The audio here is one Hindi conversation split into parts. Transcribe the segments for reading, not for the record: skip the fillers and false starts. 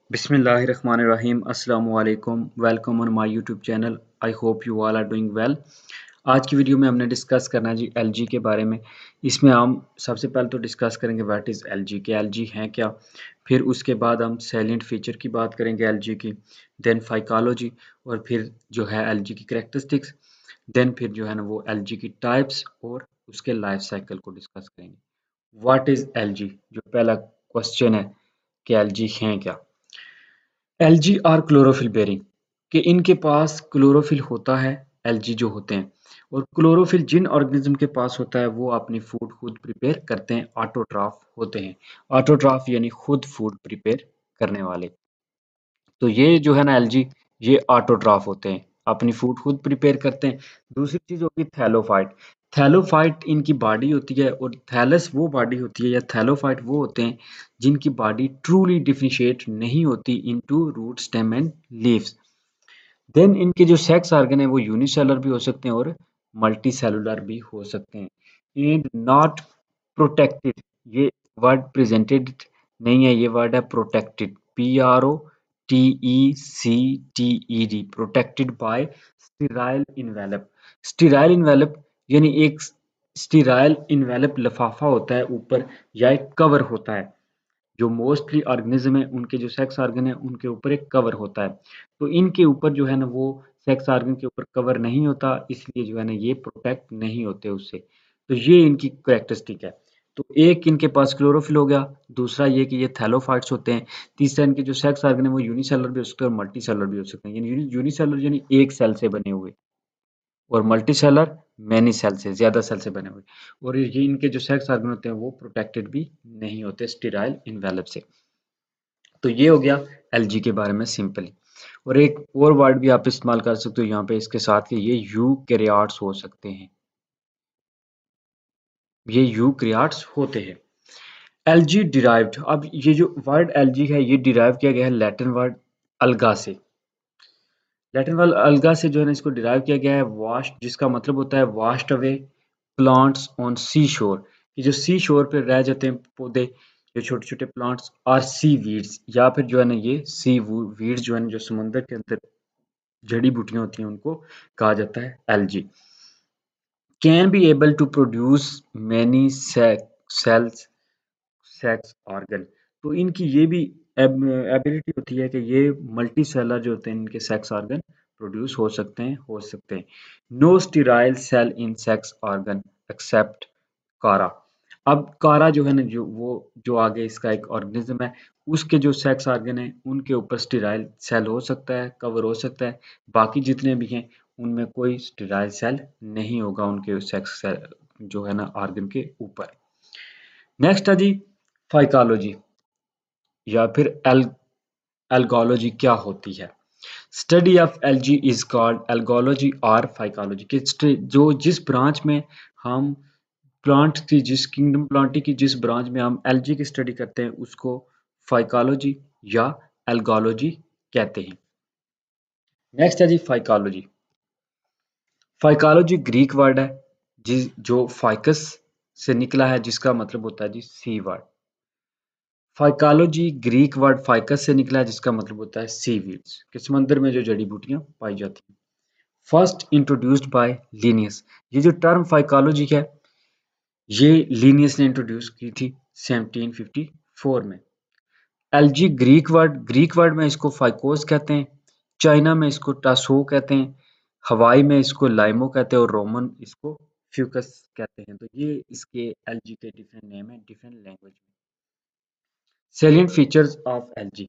बिस्मिल्लाहिर्रहमानिर्रहीम अस्सलामु अलैकुम welcome on my YouTube channel. I hope you all are doing well. आज की वीडियो में हमने डिस्कस करना है जी एलजी के बारे में। इसमें हम सबसे पहले तो डिस्कस करेंगे व्हाट इज़ एलजी के एलजी हैं क्या। फिर उसके बाद हम सैलिएंट फीचर की बात करेंगे एलजी की। देन फाइकोलॉजी और फिर जो है एलजी की करैक्टरिस्टिक्स। देन फिर जो है ना वो एलजी की टाइप्स और उसके लाइफ साइकिल को डिस्कस करेंगे। व्हाट इज़ एलजी, जो पहला क्वेश्चन है कि एलजी हैं क्या। एल्गी आर क्लोरोफिल बेरिंग, कि इनके पास क्लोरोफिल होता है। एल्गी जो होते हैं, और क्लोरोफिल जिन ऑर्गेनिज्म के पास होता है वो अपनी फूड खुद प्रिपेयर करते हैं, ऑटोट्रॉफ होते हैं। ऑटोट्रॉफ यानी खुद फूड प्रिपेयर करने वाले। तो ये जो है ना एल्गी, ये ऑटोट्रॉफ होते हैं, अपनी फूड खुद प्रिपेयर करते हैं। दूसरी चीज होगी थैलोफाइट। थैलोफाइट इनकी बॉडी होती है, और थैलस वो बॉडी होती है, या थैलोफाइट वो होते हैं जिनकी बॉडी ट्रूली डिफरेंशिएट नहीं होती into root, stem and leaves. Then इनके जो सेक्स ऑर्गन है वो यूनिसेलुलर भी हो सकते हैं और मल्टी सेलुलर भी हो सकते हैं। एंड नॉट प्रोटेक्टेड, ये वर्ड प्रेजेंटेड नहीं है, ये वर्ड है protected, PROTECTED, protected by sterile envelope. Sterile envelope यानी एक स्टीराइल इन्वेलप लिफाफा होता है ऊपर, या एक कवर होता है। जो मोस्टली ऑर्गेनिज्म है उनके जो सेक्स ऑर्गन है उनके ऊपर एक कवर होता है। तो इनके ऊपर जो है ना वो सेक्स ऑर्गन के ऊपर कवर नहीं होता, इसलिए जो है ना ये प्रोटेक्ट नहीं होते उससे। तो ये इनकी कैरेक्टरिस्टिक है। तो एक इनके पास क्लोरोफिल हो गया, दूसरा ये कि ये थैलोफाइट्स होते हैं, तीसरा इनके जो सेक्स ऑर्गन है वो यूनिसेलुलर भी हो सकते हैं और मल्टी सेलुलर भी हो सकते हैं। यानी यूनिसेलुलर यानी एक सेल से बने हुए, और मल्टी सेलर मैनी सेल से, ज्यादा सेल से बने हुए। और ये इनके जो सेक्स ऑर्गन होते हैं वो प्रोटेक्टेड भी नहीं होते स्टेराइल इन्वेलप से। तो ये हो गया एलजी के बारे में सिंपली। और एक और वर्ड भी आप इस्तेमाल कर सकते हो यहाँ पे इसके साथ, कि ये यूकैरियोट्स हो सकते हैं, ये यूकैरियोट्स होते हैं। एलजी डिराइव्ड, अब ये जो वर्ड एलजी है ये डिराइव किया गया है लैटिन वर्ड अल्गा से। लैटिन वर्ड अल्गा से जो है ना इसको डिराइव किया गया है वास्ट, जिसका मतलब होता है वास्ट अवे प्लांट्स ऑन सी शोर, कि जो सी शोर पे रह जाते हैं पौधे, जो छोटे छोटे प्लांट्स, और सी वीड्स, या फिर जो है ना ये सी वीड्स जो है ना जो समुद्र के अंदर जड़ी बूटियां होती हैं उनको कहा जाता है algae. Can be able to produce many cells sex organ, तो इनकी ये भी एबिलिटी होती है कि ये मल्टी सेलर जो होते हैं इनके सेक्स ऑर्गन प्रोड्यूस हो सकते हैं। No sterile cell in sex organ except Chara. अब कारा जो है ना जो आगे इसका एक ऑर्गेनिज्म है, उसके जो सेक्स ऑर्गन है उनके ऊपर स्टेराइल सेल हो सकता है, कवर हो सकता है। बाकी जितने भी हैं उनमें कोई स्टेराइल सेल नहीं होगा उनके सेक्स जो है ना ऑर्गन के ऊपर। नेक्स्ट है जी फाइकोलॉजी, या फिर एल्गोलॉजी क्या होती है। Study of algae is called algology और फाइकोलॉजी, कि जो जिस ब्रांच में हम प्लांट की, जिस किंगडम प्लांटी की जिस ब्रांच में हम एल्गी की स्टडी करते हैं उसको फाइकोलॉजी या एल्गोलॉजी कहते हैं। नेक्स्ट है जी फाइकोलॉजी। फाइकोलॉजी ग्रीक वर्ड है जिस जो फाइकस से निकला है, जिसका मतलब होता है जी seaweed. Phycology Greek word phykos से निकला है जिसका मतलब होता है सीवीड्स, कि समंदर में जो जड़ी बूटियां पाई जाती हैं। फर्स्ट इंट्रोड्यूस्ड बाय लिनियस, ये जो टर्म फाइकोलॉजी है ये लिनियस ने इंट्रोड्यूस की थी 1754 में। एलजी ग्रीक वर्ड में इसको फाइकोस कहते हैं, चाइना में इसको टासो कहते हैं, हवाई में इसको लाइमो कहते हैं, और रोमन इसको फ्यूकस कहते हैं। तो ये इसके एलजी के डिफरेंट नेम है डिफरेंट लैंग्वेज में। सैलिएंट फीचर्स ऑफ एलजी,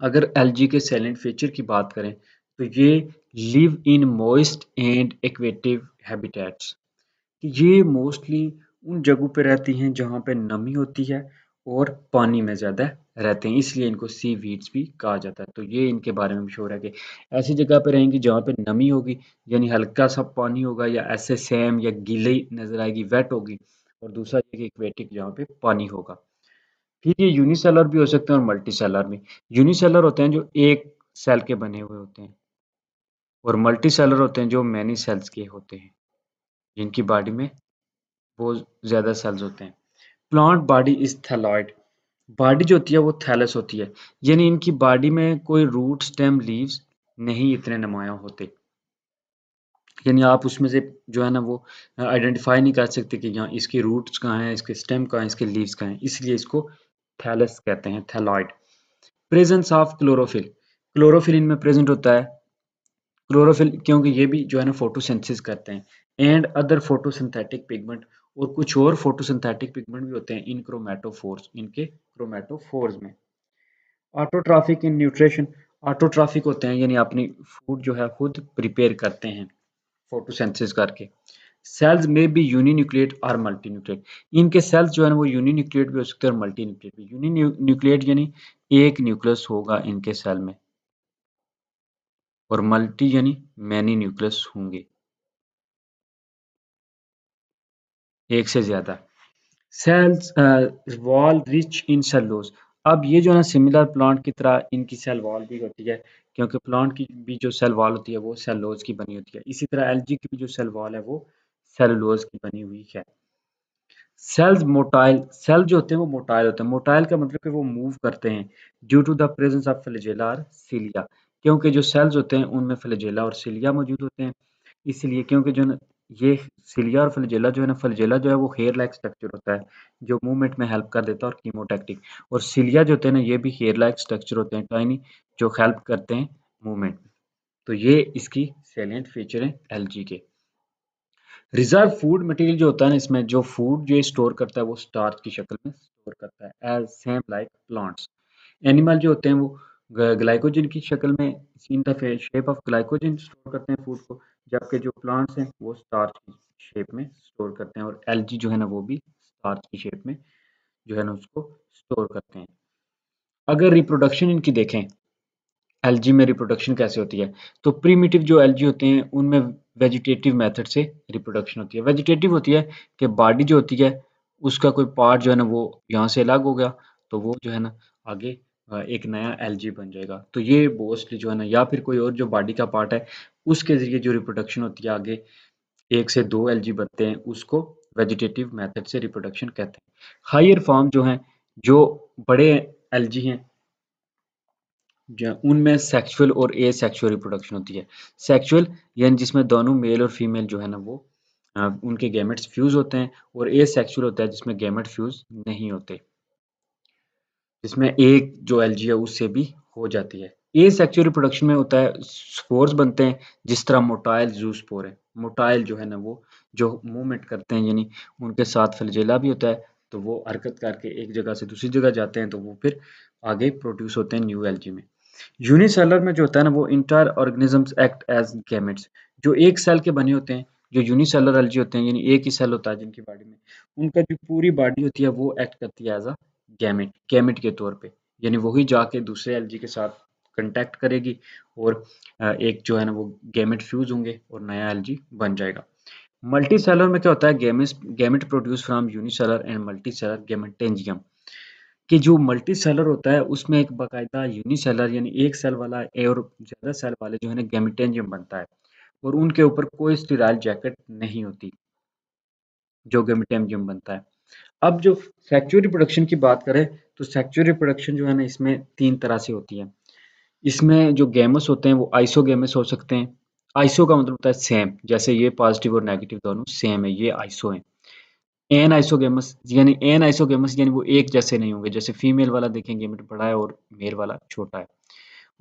अगर एलजी के सैलिएंट फीचर की बात करें तो ये live in moist and aquatic habitats, ये मोस्टली उन जगहों पे रहती हैं जहाँ पे नमी होती है और पानी में ज़्यादा रहते हैं, इसलिए इनको सी वीड्स भी कहा जाता है। तो ये इनके बारे में मशहूर है कि ऐसी जगह पे रहेंगी जहाँ पे नमी होगी, यानी हल्का सा पानी होगा, या ऐसे सैम या गीली नजर आएगी, वेट होगी। और दूसरा ये कि एक्वेटिक जहाँ पे पानी होगा। फिर ये यूनिसेलर भी हो सकते हैं और मल्टी सेलर भी। यूनिसेलर होते हैं जो एक सेल के बने हुए होते हैं, और मल्टी सेलर होते हैं जो मैनी सेल्स के होते हैं, जिनकी बॉडी में बहुत ज़्यादा सेल्स होते हैं। Plant body is thalloid, body जो होती है वो थैलस होती है, यानी इनकी बॉडी में कोई रूट स्टेम लीव्स नहीं इतने नुमायां होते, यानी आप उसमें से जो है ना वो आइडेंटिफाई नहीं कर सकते कि यहाँ इसके रूट्स कहाँ हैं, इसके स्टेम कहाँ हैं, इसके लीव्स कहाँ हैं, इसलिए इसको थैलस कहते हैं, thalloid. Presence of chlorophyll, chlorophyll इनमें प्रेजेंट होता है, क्लोरोफिल क्योंकि ये भी जो है ना फोटोसिंथेसिस करते हैं, एंड अदर फोटोसिंथेटिक पिगमेंट, और कुछ और फोटोसिंथेटिक पिगमेंट भी होते हैं इन क्रोमेटोफोर्स, इनके क्रोमेटोफोर्स में। ऑटोट्रॉफिक इन न्यूट्रिशन, ऑटोट्रॉफिक होते हैं यानी अपनी फूड जो है खुद प्रिपेयर करते हैं फोटोसिंथेसिस करके। सेल्स में बी यूनिन्यूक्लिएट और मल्टीन्यूक्लिएट, इनके सेल्स जो है ना वो यूनिन्यूक्लिएट भी हो सकते हैं और मल्टीन्यूक्लिएट भी। यूनिन्यूक्लिएट यानी एक न्यूक्लियस होगा इनके सेल में, और मल्टी यानी मैनी न्यूक्लियस होंगे, एक से ज्यादा। Cells wall rich in cellulose, अब ये जो है ना सिमिलर प्लांट की तरह इनकी सेल वॉल भी होती है, क्योंकि प्लांट की भी जो सेल वॉल होती है वो सेलुलोज की बनी होती है, इसी तरह एल्गी की भी जो सेल वॉल है वो सेलुलोज की बनी हुई है। सेल्स मोटाइल, सेल जो होते हैं वो मोटाइल होते हैं, मोटाइल का मतलब कि वो मूव करते हैं due to the presence of flagella और सिलिया, क्योंकि जो सेल्स होते हैं उनमें फ्लैजेला और सिलिया मौजूद होते हैं, इसलिए क्योंकि जो न ये सिलिया और फ्लैजेला जो है ना, फ्लैजेला जो है वो हेयर लाइक स्ट्रक्चर होता है जो मूवमेंट में हेल्प कर देता है और कीमोटैक्टिक, और सिलिया जो होते हैं ना ये भी हेयर लाइक स्ट्रक्चर होते हैं टाइनी, जो हेल्प करते हैं मूवमेंट में। तो ये इसकी सैलिएंट फीचर है एलजी के। रिजर्व फूड मटेरियल जो होता है ना, इसमें जो फूड जो ये स्टोर करता है वो स्टार्च की शक्ल में स्टोर करता है, as same like plants. Animal जो होते हैं वो ग्लाइकोजन की शक्ल में, in the shape of glycogen store करते हैं फूड को, जबकि जो प्लांट्स हैं वो स्टार्च की शेप में स्टोर करते हैं, और एल्गी जो है ना वो भी स्टार्च की शेप में जो है ना उसको स्टोर करते हैं। अगर रिप्रोडक्शन इनकी देखें, एल्गी में रिप्रोडक्शन कैसे होती है, तो प्रीमिटिव जो एल्गी होते हैं उनमें वेजिटेटिव मेथड से रिप्रोडक्शन होती है। वेजिटेटिव होती है कि बॉडी जो होती है उसका कोई पार्ट जो है ना वो यहाँ से अलग हो गया, तो वो जो है ना आगे एक नया एल्गी बन जाएगा, तो ये मोस्टली जो है ना, या फिर कोई और जो बॉडी का पार्ट है उसके जरिए जो रिप्रोडक्शन होती है आगे एक से दो एल्गी बनते हैं, उसको वेजिटेटिव मेथड से रिप्रोडक्शन कहते हैं। हायर फॉर्म जो हैं, जो बड़े एल्गी हैं, उनमें सेक्सुअल और ए सेक्सुअल रिप्रोडक्शन होती है। सेक्सुअल यानी जिसमें दोनों मेल और फीमेल जो है ना वो उनके गैमेट्स फ्यूज होते हैं, और ए सेक्सुअल होता है जिसमें गैमेट फ्यूज नहीं होते, जिसमें एक जो एलजी है उससे भी हो जाती है। ए सेक्सुअल रिप्रोडक्शन में होता है स्पोर्स बनते हैं, जिस तरह मोटाइल जू स्पोर है, मोटाइल जो है ना वो जो मूवमेंट करते हैं, यानी उनके साथ फ्लैजेला भी होता है, तो वो हरकत करके एक जगह से दूसरी जगह जाते हैं, तो वो फिर आगे प्रोड्यूस होते हैं न्यू एल्गी में। यूनिसेलर में जो होता है ना वो inter organisms act as gametes, जो एक सेल के बने होते हैं, जो यूनिसेलर एल्गी होते हैं यानी एक ही सेल होता है जिनकी बॉडी में, उनका जो पूरी बॉडी होती है वो एक्ट करती है एज अ गैमेट, गैमेट के तौर पे, यानी वही जाके दूसरे एल्गी के साथ कांटेक्ट करेगी, और एक जो है ना वो गैमेट फ्यूज होंगे और नया एल्गी बन जाएगा। मल्टी सेलर में क्या होता है, gamete gamete produce from unicellular and multi cellular gametangium, कि जो मल्टी सेलर होता है उसमें एक बाकायदा यूनिसेलर यानी एक सेल वाला और ज्यादा सेल वाले जो है ना गैमेटेंजियम बनता है, और उनके ऊपर कोई स्टेराइल जैकेट नहीं होती, जो गैमेटेंजियम बनता है। अब जो सेक्सुअल रिप्रोडक्शन की बात करें, तो सेक्सुअल रिप्रोडक्शन जो है ना इसमें तीन तरह से होती है। इसमें जो गैमस होते हैं वो आइसोगैमस हो सकते हैं। आइसो का मतलब होता है सेम, जैसे ये पॉजिटिव और नेगेटिव दोनों सेम है, ये आइसो है। एन आइसोगेमस यानी वो एक जैसे नहीं होंगे, जैसे फीमेल वाला देखेंगे गैमेट बड़ा है और मेल वाला छोटा है।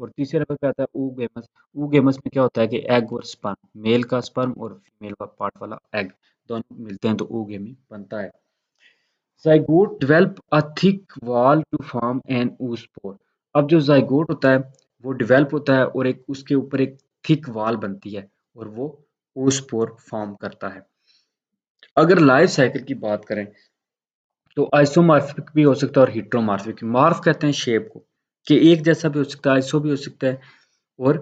और तीसरे नंबर पे आता है oogemus। oogemus में क्या होता है कि एग और स्पर्म, मेल का स्पर्म और फीमेल का पार्ट वाला एग दोनों मिलते हैं तो oogemus बनता है। zygote develop a thick wall to form an oospore। अब जो zygote होता है वो डेवलप होता है और एक उसके ऊपर एक थिक वॉल बनती है, और वो oospore फॉर्म करता है। अगर लाइफ साइकिल की बात करें, तो आइसोमॉर्फिक भी हो सकता है और हेटेरोमॉर्फिक। मॉर्फ कहते हैं शेप को, कि एक जैसा भी हो सकता है, आइसो भी हो सकता है और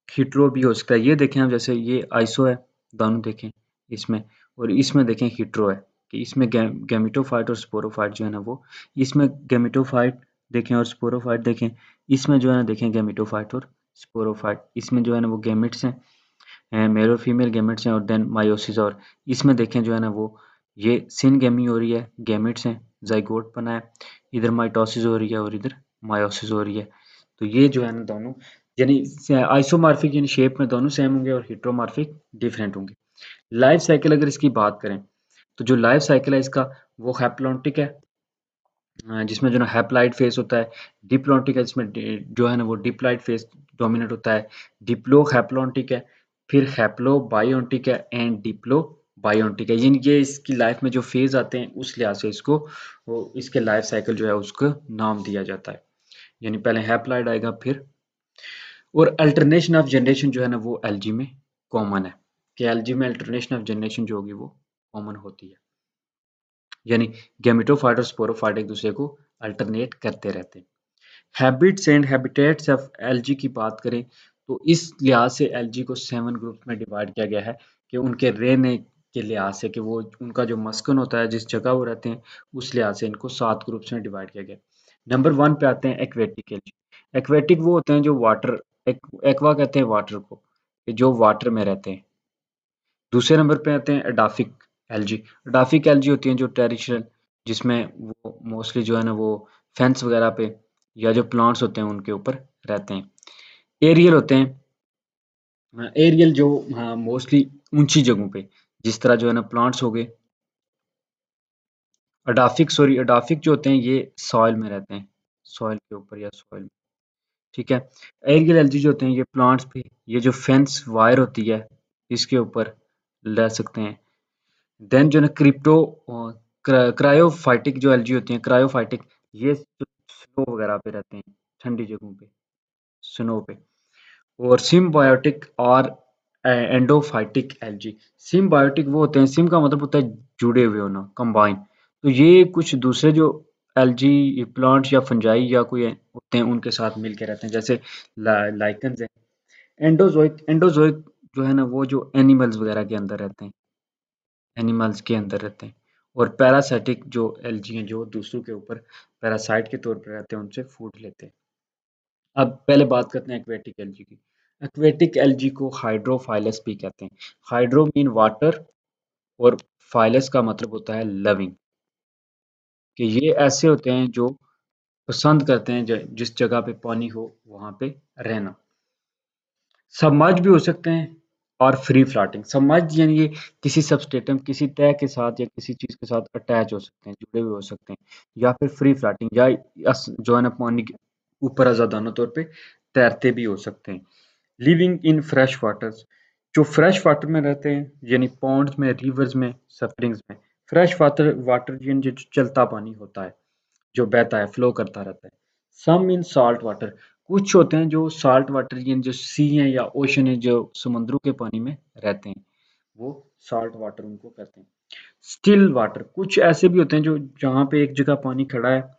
हेटेरो भी हो सकता है। ये देखें हम, जैसे ये आइसो है, दोनों देखें इसमें, और इसमें देखें हेटेरो है, कि इसमें गैमेटोफाइट और स्पोरोफाइट जो है ना वो, इसमें गैमेटोफाइट देखें और स्पोरोफाइट देखें, इसमें जो है ना देखें गैमेटोफाइट और स्पोरोफाइट, इसमें जो है ना वो गैमेट्स हैं, मेल और फीमेल गैमेट्स हैं, और देन मायोसिस, और इसमें देखें जो है ना वो ये सिनगेमी हो रही है, गैमेट्स हैं, जाइगोट बना है। इधर माइटोसिस हो रही है और इधर मायोसिस हो रही है। तो ये जो है ना दोनों यानी आइसोमॉर्फिक यानी शेप में दोनों सेम होंगे और हेटेरोमॉर्फिक डिफरेंट होंगे। लाइफ साइकिल अगर इसकी बात करें तो जो लाइफ साइकिल है इसका वो हैप्लॉन्टिक है, जिसमें जो है ना हैप्लॉइड फेस होता है। डिप्लॉन्टिक है जिसमें जो है ना वो डिप्लॉइड फेस डोमिनेट होता है। डिप्लो हैप्लॉन्टिक है, फिर हैप्लो बायोन्टिक है एंड डिप्लो बायोन्टिक है। ये इसकी लाइफ में जो फेज आते हैं उस लिहाज से इसको वो इसके लाइफ साइकिल जो है उसको नाम दिया जाता है। यानी पहले हैप्लॉइड आएगा फिर, और अल्टरनेशन ऑफ जनरेशन जो है ना वो एलजी में कॉमन है कि एलजी में अल्टरनेशन ऑफ जनरेशन जो होगी वो कॉमन होती है। यानी गैमेटोफाइट और स्पोरोफाइट एक दूसरे को अल्टरनेट करते रहते हैं। Habits and habitats of LG की बात करें तो इस लिहाज से एलजी को 7 ग्रुप में डिवाइड किया गया है कि उनके रहने के लिहाज से कि वो उनका जो मस्कन होता है जिस जगह वो रहते हैं उस लिहाज से इनको 7 ग्रुप्स में डिवाइड किया गया। नंबर 1 पे आते हैं एक्वेटिक एलजी। एक्वेटिक वो होते हैं जो वाटर एक्वा कहते हैं वाटर को, कि जो वाटर में रहते हैं। दूसरे नंबर पे आते हैं एडाफिक एलजी। एडाफिक एलजी होती हैं जो टेरिशियल, जिसमें वो मोस्टली जो है ना वो फेंस वगैरह पे या जो प्लांट्स होते हैं उनके ऊपर रहते हैं। एरियल होते हैं, एरियल जो हाँ मोस्टली ऊंची जगहों पे, जिस तरह जो है ना प्लांट्स हो गए। एडाफिक जो होते हैं ये सॉइल में रहते हैं, सॉइल के ऊपर या सॉइल में, ठीक है। एरियल एलजी जो होते हैं ये प्लांट्स पे, ये जो फेंस वायर होती है इसके ऊपर रह सकते हैं। देन जो है ना क्रायोफाइटिक जो एलजी होती हैं, क्रायोफाइटिक ये स्नो वगैरह पे रहते हैं, ठंडी जगहों पे, स्नो पे। और सिम्बायोटिक और एंडोफाइटिक एलजी। सिम्बायोटिक वो होते हैं, सिम का मतलब होता है जुड़े हुए होना, कंबाइन। तो ये कुछ दूसरे जो एलजी प्लांट्स या फंजाई या कोई होते हैं उनके साथ मिलके रहते हैं, जैसे लाइकन्स है। एंडोजोइक जो है ना वो जो एनिमल्स वगैरह के अंदर रहते हैं, एनिमल्स के अंदर रहते हैं। और पैरासाइटिक जो एलजी हैं जो दूसरों के ऊपर पैरासाइट के तौर पर रहते हैं, उनसे फूड लेते हैं। अब पहले बात करते हैं एक्वेटिक एलजी की। एक्वेटिक एलजी को हाइड्रोफाइलस भी कहते हैं। हाइड्रो मीन वाटर और फाइलस का मतलब होता है लविंग, कि ये ऐसे होते हैं जो पसंद करते हैं जिस जगह पे पानी हो वहां पे रहना। सबमर्ज भी हो सकते हैं और फ्री फ्लोटिंग। सबमर्ज यानी ये किसी सबस्टेटम किसी तय के साथ या किसी चीज के साथ अटैच हो सकते हैं, जुड़े हुए हो सकते हैं। या फिर फ्री फ्लोटिंग या जो है ना पानी के ऊपर आजादाना तौर पे तैरते भी हो सकते हैं। लिविंग इन फ्रेश वाटर्स, जो फ्रेश वाटर में रहते हैं यानी पॉन्ड्स में, रिवर्स में, स्प्रिंग्स में। फ्रेश वाटर वाटर यानी जो चलता पानी होता है, जो बहता है, फ्लो करता रहता है। सम इन सॉल्ट वाटर, कुछ होते हैं जो सॉल्ट वाटर यानी जो सी है या ओशन है, जो समुद्रों के पानी में रहते हैं, वो सॉल्ट वाटर उनको कहते हैं। स्टिल वाटर, कुछ ऐसे भी होते हैं जो जहाँ पे एक जगह पानी खड़ा है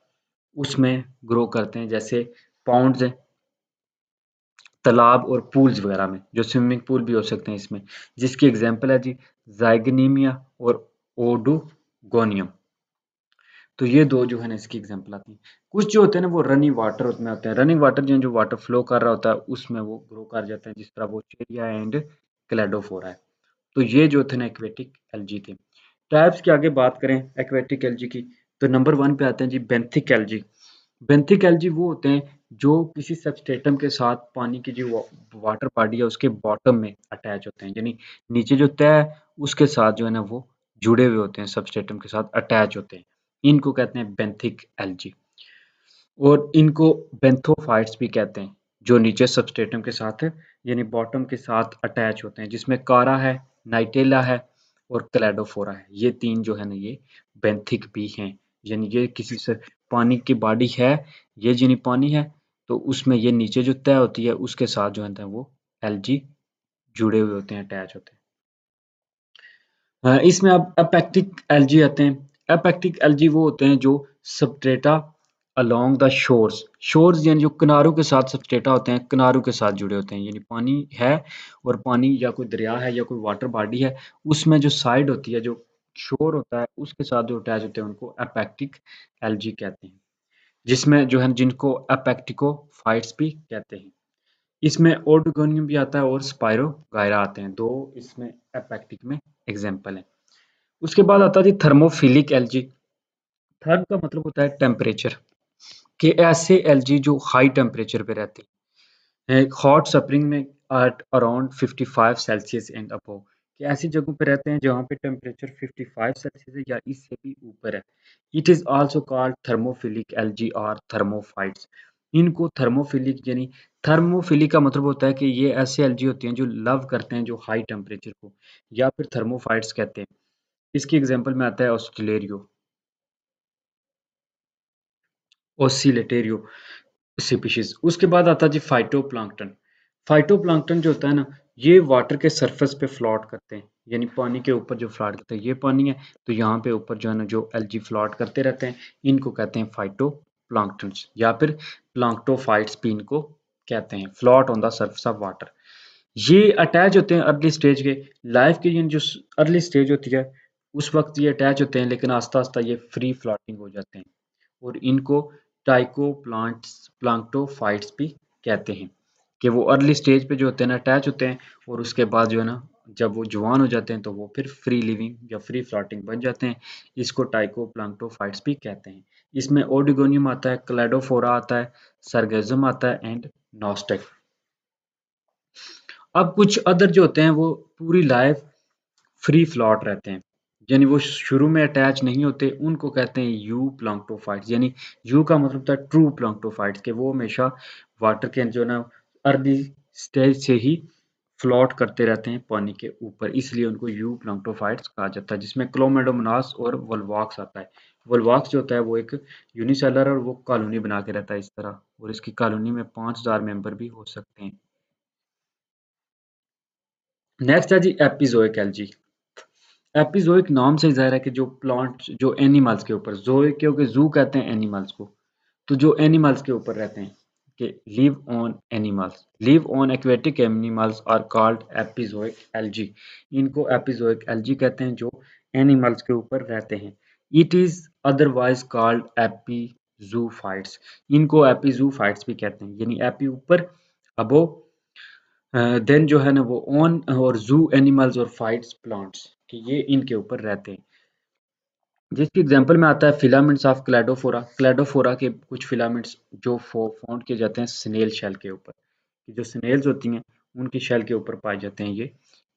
उसमें ग्रो करते हैं, जैसे पॉन्ड्स है, तालाब और पूल्स वगैरह में, जो स्विमिंग पूल भी हो सकते हैं इसमें, जिसकी एग्जांपल है जी जाइगनीमिया और ओडुगोनियम। तो ये दो जो है ना इसकी एग्जांपल आती हैं। कुछ जो होते हैं ना वो रनिंग वाटर में होते हैं। रनिंग वाटर जो वाटर फ्लो कर रहा होता है उसमें वो ग्रो कर जाते हैं, जिस तरह वो चेरिया एंड क्लेडोफोरा है। तो ये जो थे ना एक्वेटिक एल्जी थे। टाइप्स की आगे बात करें एक्वेटिक एल्जी की, तो नंबर 1 पे आते हैं जी बेंथिक एल्जी। बेंथिक एल्जी वो होते हैं जो किसी सबस्ट्रेटम के साथ पानी की जो वाटर बॉडी है उसके बॉटम में अटैच होते हैं, यानी नीचे जो तय है उसके साथ जो है ना वो जुड़े हुए होते हैं, सबस्ट्रेटम के साथ अटैच होते हैं। इनको कहते हैं बेंथिक एल्जी। और इनको बेंथोफाइट्स भी कहते हैं, जो नीचे सबस्ट्रेटम के साथ है यानी बॉटम के साथ अटैच होते हैं, जिसमें कारा है, नाइटेला है और क्लेडोफोरा है। ये तीन जो है ना ये बेंथिक भी हैं, यानी ये किसी से पानी की बॉडी है, ये यानी पानी है, तो उसमें ये नीचे जो तय होती है उसके साथ जो है वो एल्जी जुड़े हुए होते हैं, अटैच होते हैं। इसमें अब एपेक्टिक एल्जी आते हैं। एपेक्टिक एल्जी वो होते हैं जो सबस्ट्रेटा अलोंग द शोर्स, शोर्स यानी जो किनारों के साथ सबस्ट्रेटा होते हैं, किनारों के साथ जुड़े होते हैं, यानी पानी है और पानी या कोई दरिया है या कोई वाटर बॉडी है, उसमें जो साइड होती है, जो शोर होता है उसके साथ जो अटैच होते हैं उनको एपेक्टिक एल्जी कहते हैं, जिसमें जो है जिनको एपेक्टिको फाइट्स भी कहते हैं। इसमें ओडोगोनियम भी आता है और स्पाइरो गायरा आते हैं, दो इसमें एपेक्टिक में एग्जाम्पल है। उसके बाद आता है जी थर्मोफिलिक एल्जी। थर्म का मतलब होता है टेम्परेचर, कि ऐसे एलजी जो हाई टेम्परेचर पे रहते हैं, हॉट स्प्रिंग में at around 55 Celsius and above, कि ऐसी जगहों पे रहते हैं जहाँ पे टेम्परेचर 55 सेल्सियस है या इससे भी ऊपर है। It is also called thermophilic LG और थर्मोफाइट्स। इनको थर्मोफिलिक यानी थर्मोफिलिक का मतलब होता है कि ये ऐसे एलजी होते हैं जो लव करते हैं जो हाई टेम्परेचर को, या फिर थर्मोफाइट्स कहते हैं। इसकी एग्जांपल में आता है ऑस्ट्रेलेरियो, ओसिलेटेरियो स्पीशीज। उसके बाद आता है जी फाइटोप्लैंक्टन। फाइटोप्लैंक्टन जो होता है ना, ये वाटर के सरफेस पे फ्लोट करते हैं, यानी पानी के ऊपर जो फ्लोट करते हैं, ये पानी है तो यहाँ पे ऊपर जो है ना जो एल्गी फ्लोट करते रहते हैं, इनको कहते हैं फाइटोप्लैंक्टन्स, या फिर प्लैंक्टोफाइट्स भी इनको कहते हैं, float on the surface of water. ये अटैच होते हैं अर्ली स्टेज के, लाइफ की जो अर्ली स्टेज होती है उस वक्त ये अटैच होते हैं, लेकिन आस्ता आस्ता ये फ्री फ्लोटिंग हो जाते हैं, और इनको प्लांक्टोफाइट्स भी कहते हैं, कि वो अर्ली स्टेज पे जो होते हैं ना अटैच होते हैं, और उसके बाद जो है ना जब वो जवान हो जाते हैं तो वो फिर फ्री लिविंग या फ्री फ्लोटिंग बन जाते हैं। इसको टाइकोप्लांक्टोफाइट्स भी कहते हैं। इसमें ओडिगोनियम आता है, क्लेडोफोरा आता है, सरगेजम आता है एंड नॉस्टेक। अब कुछ अदर जो होते हैं वो पूरी लाइफ फ्री फ्लॉट रहते हैं, यानी वो शुरू में अटैच नहीं होते, उनको कहते हैं यू प्लैंक्टोफाइट्स। यानी यू का मतलब होता है ट्रू प्लैंक्टोफाइट्स, के वो हमेशा वाटर के जो है ना अर्ली स्टेज से ही फ्लॉट करते रहते हैं पानी के ऊपर, इसलिए उनको यू प्लैंक्टोफाइट्स कहा जाता है, जिसमें क्लोमेडोमोनास और वोल्वॉक्स आता है। वोल्वॉक्स जो होता है वो एक यूनिसेलर और वो कॉलोनी बना के रहता है इस तरह, और इसकी कॉलोनी में 5000 मेंबर भी हो सकते हैं। नेक्स्ट है जी एपिजोइक एल्जी। एपिजोइक नाम से ज़ाहिर है कि जो प्लांट जो एनिमल्स के ऊपर, जोइक क्योंकि जू कहते हैं एनिमल्स को, तो जो एनिमल्स के ऊपर रहते हैं, कि live on animals, live on aquatic animals are called epizoic algae. इनको एपिजोइक एल्जी कहते हैं जो एनिमल्स के ऊपर रहते हैं। It is otherwise called epizoophytes. इनको एपीजूफाइट्स भी कहते हैं, यानी एपी ऊपर, अबो, देन जो है ना वो ऑन, और जू एनिमल्स और फाइट्स प्लांट्स, कि ये इनके ऊपर रहते हैं। जिसकी एग्जांपल में आता है फिलामेंट्स ऑफ क्लेडोफोरा। क्लेडोफोरा के कुछ फिलामेंट्स जो फाउंड किए जाते हैं स्नेल शेल के ऊपर, कि जो स्नेल्स होती हैं उनकी शेल के ऊपर पाए जाते हैं ये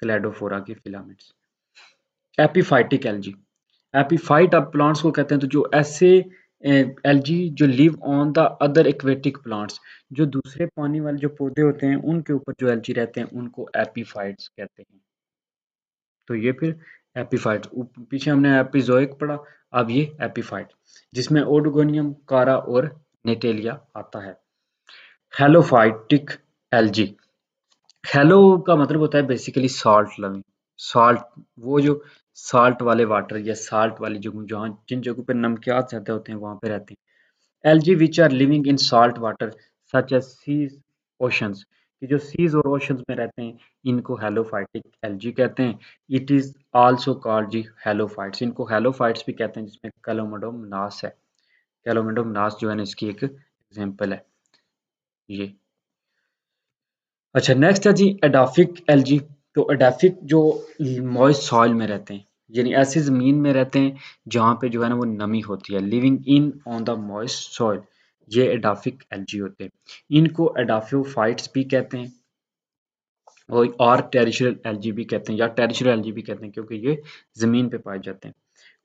क्लेडोफोरा के फिलामेंट्स। Epiphytic algae. एपीफाइट आप प्लांट्स को कहते हैं तो जो ऐसे एल्जी जो live on the other aquatic plants, जो दूसरे पानी वाले जो पौधे होते हैं उनके ऊपर जो एल्जी रहते हैं उनको एपीफाइट्स कहते हैं। तो ये फिर एपीफाइट, पीछे हमने एपिजोइक पढ़ा, अब ये एपीफाइट, जिसमें ओडोगोनियम, कारा और नेटेलिया आता है। हेलोफाइटिक एल्जी। हेलो का मतलब होता है बेसिकली सॉल्ट लविंग, सॉल्ट, वो जो सॉल्ट वाले वाटर या सॉल्ट वाली जगह, जहाँ जिन जगहों पे नमकियात ज़्यादा होते हैं वहाँ पे रहते हैं। Algae which are living in salt water such as seas, oceans, कि जो सीज और ओशंस में रहते हैं इनको हेलोफाइटिक एल्गी कहते हैं। It is also called ji halophytes. इनको हेलोफाइट्स भी कहते हैं, जिसमें कैलोमोडोमनास है। कैलोमोडोमनास जो है ना इसकी एक एग्जांपल है ये। अच्छा, नेक्स्ट है जी एडाफिक एल्गी। तो एडाफिक जो मॉइस्ट सॉइल में रहते हैं, यानी ऐसी ज़मीन में रहते हैं जहाँ पे जो है ना वो नमी होती है, living in on the moist soil, ये एडाफिक एल्गी होते हैं। इनको एडाफियोफाइट्स भी कहते हैं, और टेरिशियल एल्गी भी कहते हैं, या टेरिशियल एल्गी भी कहते हैं, क्योंकि ये ज़मीन पे पाए जाते हैं।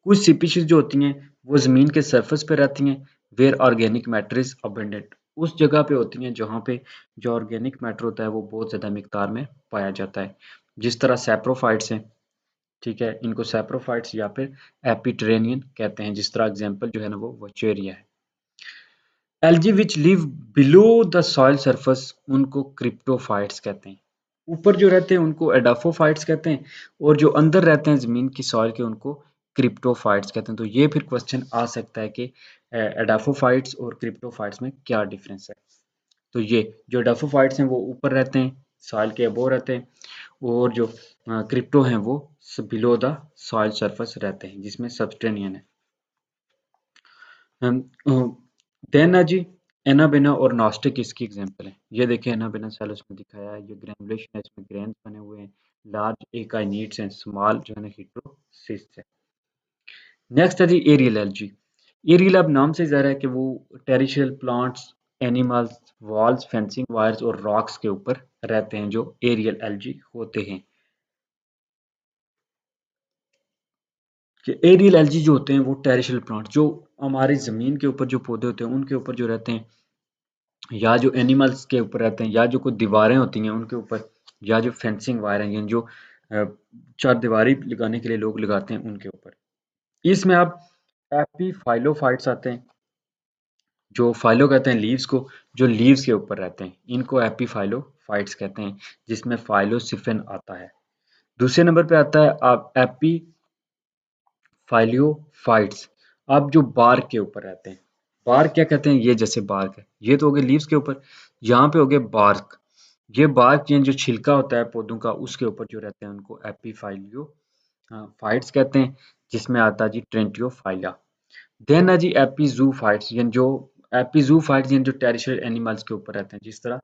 कुछ स्पीशीज जो होती हैं वो ज़मीन के सरफेस पे रहती हैं, where organic matter is abundant, उस जगह पे होती हैं जहाँ पे जो ऑर्गेनिक मैटर होता है वो बहुत ज़्यादा मिकदार में पाया जाता है, जिस तरह सैप्रोफाइट्स हैं। ठीक है, इनको सैप्रोफाइट्स या फिर एपिटेरेनियन कहते हैं, जिस तरह एग्जांपल जो है ना वो वचेरिया है। Algae which live below the soil surface, उनको क्रिप्टोफाइट्स कहते हैं। ऊपर जो रहते हैं उनको एडाफोफाइट्स कहते हैं, और जो अंदर रहते हैं ज़मीन की सॉइल के उनको क्रिप्टोफाइट्स कहते हैं। तो ये फिर क्वेश्चन आ सकता है कि एडाफोफाइट्स और क्रिप्टोफाइट्स में क्या डिफरेंस है। तो ये जो एडाफोफाइट्स हैं वो ऊपर रहते हैं, सॉइल के अबोव रहते हैं, और जो क्रिप्टो हैं वो बिलो द सॉइल सरफेस रहते हैं, जिसमें सबस्टेनियन है। देन है जी एनाबेना और नॉस्टिक, इसकी एग्जांपल है। ये देखिए एनाबेना सेल उसमें दिखाया है, ये ग्रेनुलेशन है, इसमें ग्रेन्स बने हुए हैं, लार्ज एकाइनिड्स हैं, स्मॉल जो है ना हेटेरोसिस्ट है। नेक्स्ट है जी एरियल एल्गी। एरियल अब नाम से ज़ाहिर है कि वो terrestrial plants, animals, walls, fencing wires और रॉक्स के ऊपर रहते हैं जो एरियल एल्गी होते हैं। कि एरियल एल्गी जो होते हैं वो टेरिशियल प्लांट जो हमारी ज़मीन के ऊपर जो पौधे होते हैं उनके ऊपर जो रहते हैं, या जो एनिमल्स के ऊपर रहते हैं, या जो कोई दीवारें होती हैं उनके ऊपर, या जो फेंसिंग वायर हैं जो चारदीवारी लगाने के लिए लोग लगाते हैं उनके ऊपर। इसमें अब एपीफाइलोफाइट्स आते हैं, जो फाइलो कहते हैं लीव्स को, जो लीव्स के ऊपर रहते हैं इनको एपीफाइलोफाइट्स कहते हैं, जिसमें फाइलोसिफेन आता है। दूसरे नंबर पे आता है आप एपीफाइलियोफाइट्स, अब जो बार्क के ऊपर रहते हैं। बार्क क्या कहते हैं, ये जैसे बार्क है, ये तो हो गए लीव्स के ऊपर, यहाँ पे हो गए बार्क। ये बार्क यानी जो छिलका होता है पौधों का उसके ऊपर जो रहते हैं उनको एपीफाइलियो फाइट्स कहते हैं, जिसमें आता है जी ट्रेंटियोफाइला। देन है जी एपीजूफाइट्स, यानी जो एपीजूफाइट्स यानी जो टेरिशियल एनिमल्स के ऊपर रहते हैं, जिस तरह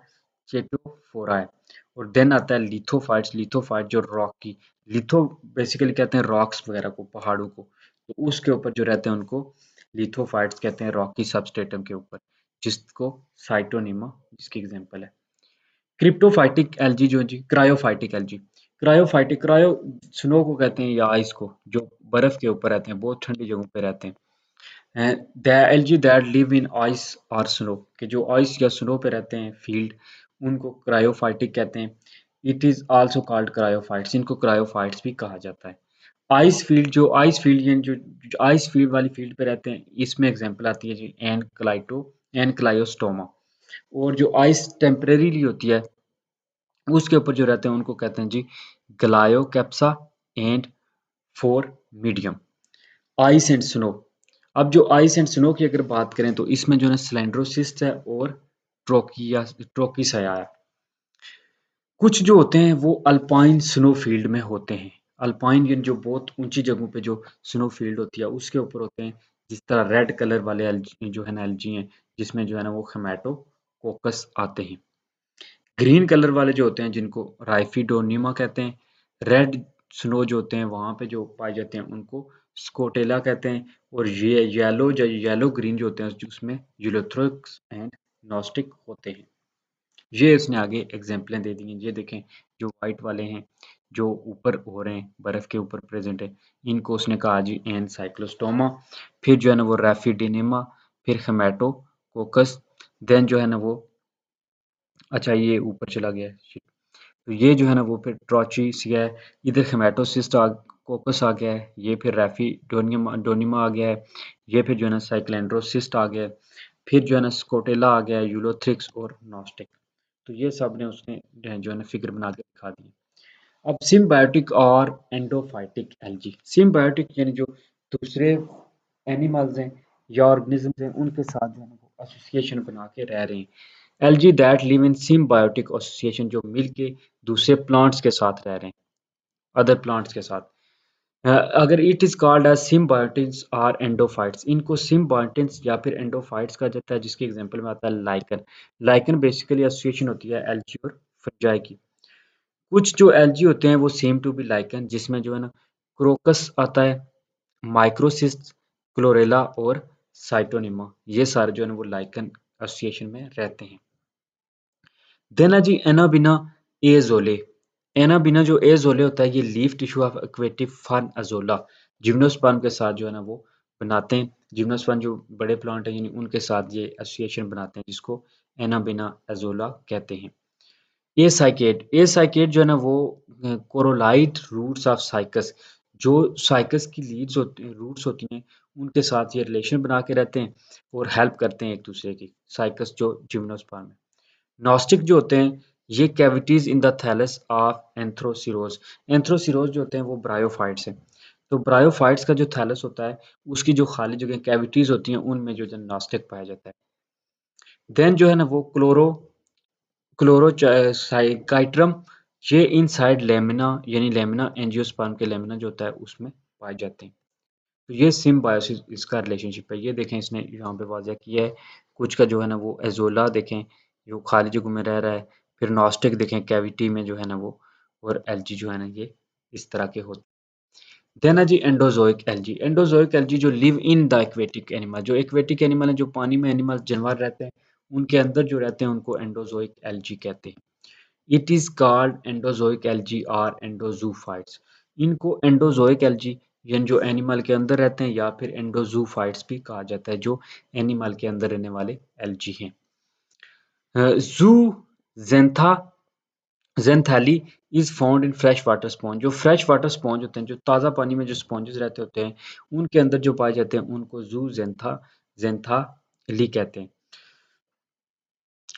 चेटोफोरा है। और देन आता है लिथोफाइट्स, लिथोफाइट जो रॉक की, लिथो बेसिकली कहते हैं रॉक्स वगैरह को, पहाड़ों को, तो उसके ऊपर जो रहते हैं उनको लिथोफाइट्स कहते हैं, रॉकी सबस्ट्रेटम के ऊपर, जिसको साइटोनिमा जिसकी एग्जांपल है। क्रिप्टोफाइटिक एल्गी जो है जी, cryophytic algae, cryophytic, cryo snow को कहते हैं या आइस को, जो बर्फ के ऊपर रहते हैं, बहुत ठंडी जगहों पे रहते हैं। The algae that live in ice और स्नो, के जो आइस या स्नो पे रहते हैं फील्ड, उनको क्रायोफाइटिक कहते हैं। It is also called cryophytes, इनको क्रायोफाइट्स भी कहा जाता है। आइस फील्ड, जो आइस फील्ड यानी जो आइस फील्ड वाली फील्ड पे रहते हैं, इसमें एग्जांपल आती है जी एनक्लायोस्टोमा। और जो आइस टेम्परेरीली होती है उसके ऊपर जो रहते हैं उनको कहते हैं जी Gloeocapsa and four medium. Ice and snow, अब जो आइस एंड स्नो की अगर बात करें तो इसमें जो है स्लेंड्रोसिस्ट है और ट्रोकिसाया है। कुछ जो होते हैं वो अल्पाइन स्नो फील्ड में होते हैं। अल्पाइन यानी जो बहुत ऊंची जगहों पे जो स्नो फील्ड होती है उसके ऊपर होते हैं, जिस तरह रेड कलर वाले एल्गी जो है ना, एल्गी हैं, जिसमें जो है ना वो हेमेटोकोकस आते हैं। ग्रीन कलर वाले जो होते हैं जिनको राइफिडोनिमा कहते हैं। रेड स्नो जो होते हैं वहां पे जो पाए जाते हैं उनको स्कोटेला कहते हैं। और ये येलो ग्रीन जो होते हैं उसमें यूलोथ्रिक्स एंड नॉस्टिक होते हैं। ये इसने आगे एग्जाम्पलें दे दी हैं, ये देखें जो वाइट वाले हैं जो ऊपर हो रहे हैं बर्फ के ऊपर प्रेजेंट है, इनको उसने कहा जी एन साइक्लोस्टोमा। फिर जो है ना वो रैफिडिनिमा, फिर हेमेटोकोकस, देन जो है ना वो, अच्छा ये ऊपर चला गया है, तो ये जो है ना वो फिर ट्रॉचिसिया है, इधर हेमेटोसिस्ट कोकस आ गया है, ये फिर रैफिडोनिमा डोनिमा आ गया है, ये फिर जो है ना साइक्लेंड्रोसिस्ट आ गया है, फिर जो है ना स्कोटेला आ गया है, यूलोथ्रिक्स और नॉस्टिक। तो ये सब ने उसने जो है ना फिगर बना के दिखा दी। अब सिम्बायोटिक और एंडोफाइटिक एल्गी, सिम्बायोटिक यानी जो दूसरे एनिमल्स हैं या ऑर्गेनिजम्स हैं उनके साथ जो है ना वो एसोसिएशन बना के रह रहे हैं। Algae that live in symbiotic association, जो मिलके दूसरे प्लांट्स के साथ रह रहे हैं, अदर प्लांट्स के साथ। अगर इट इज कॉल्ड एज सिम्बायोटिक्स और एंडोफाइट्स, इनको सिम्बायोटिक्स या फिर एंडोफाइट्स कहा जाता है, जिसके एग्जांपल में आता है लाइकन। लाइकन बेसिकली एसोसिएशन होती है एल्गी और फंजाई की। कुछ जो एल्गी होते हैं वो सेम टू बी लाइकन, जिसमें जो है ना क्रोकस आता है, माइक्रोसिस्ट, क्लोरेला और साइटोनिमा, ये सारे जो है ना वो लाइकन एसोसिएशन में रहते हैं। देन है जी एनाबिना एजोले। एनाबिना जो एजोले होता है ये leaf tissue of aquatic fern Azolla, gymnosperm के साथ जो है ना वो बनाते हैं। जिम्नोस्पर्म जो बड़े प्लांट हैं यानी उनके साथ ये एसोसिएशन बनाते हैं, जिसको एनाबिना एजोला कहते हैं। ए साइकेट, ए साइकेट जो है ना वो कोरोलाइट रूट्स ऑफ साइकस, जो साइकस की लीड्स होती रूट्स होती हैं उनके साथ ये रिलेशन बना के रहते हैं और हेल्प करते हैं एक दूसरे की, साइकस जो जिम्नोस्पर्म है। नॉस्टिक जो होते हैं ये cavities in the thallus of Anthoceros, Anthoceros जो होते हैं वो ब्रायोफाइट्स हैं। तो ब्रायोफाइट्स का जो थैलस होता है उसकी जो खाली जगह कैविटीज होती हैं उनमें जो नॉस्टिक पाया जाता है। देन जो है ना वो क्लोरोसाइकाइट्रम, ये इनसाइड लेमिना यानी लेमिना एंजियोस्पर्म के लेमिना जो होता है उसमें पाए जाते हैं। तो ये सिम्बायोसिस इसका रिलेशनशिप है, ये देखें इसने यहाँ पे वाज़ह किया है। कुछ का जो है ना वो एजोला देखें जो खाली जगह में रह रहा है, फिर नॉस्टिक देखें कैविटी में जो है ना वो, और एल्गी जो है ना ये इस तरह के होते हैं। देन है जी एंडोजोइक एल्गी। एंडोजोइक एल्गी जो live in the aquatic animal, जो एक्वेटिक एनिमल है, जो पानी में एनिमल जानवर रहते हैं, उनके अंदर जो रहते हैं उनको एंडोजोइक एल्गी कहते हैं। It is called endozoic algae और एंडोजूफाइट्स। इनको एंडोजोइक एल्गी यानी जो एनिमल के अंदर रहते हैं, या फिर एंडोजूफाइट्स भी कहा जाता है, जो एनिमल के अंदर रहने वाले एल्गी हैं। Zooxanthellae is found in fresh water sponge. जो फ्रेश वाटर स्पॉन्ज होते हैं, जो ताज़ा पानी में जो स्पॉन्जेस रहते होते हैं, उनके अंदर जो पाए जाते हैं, उनको जू ज़ेंथाली कहते हैं।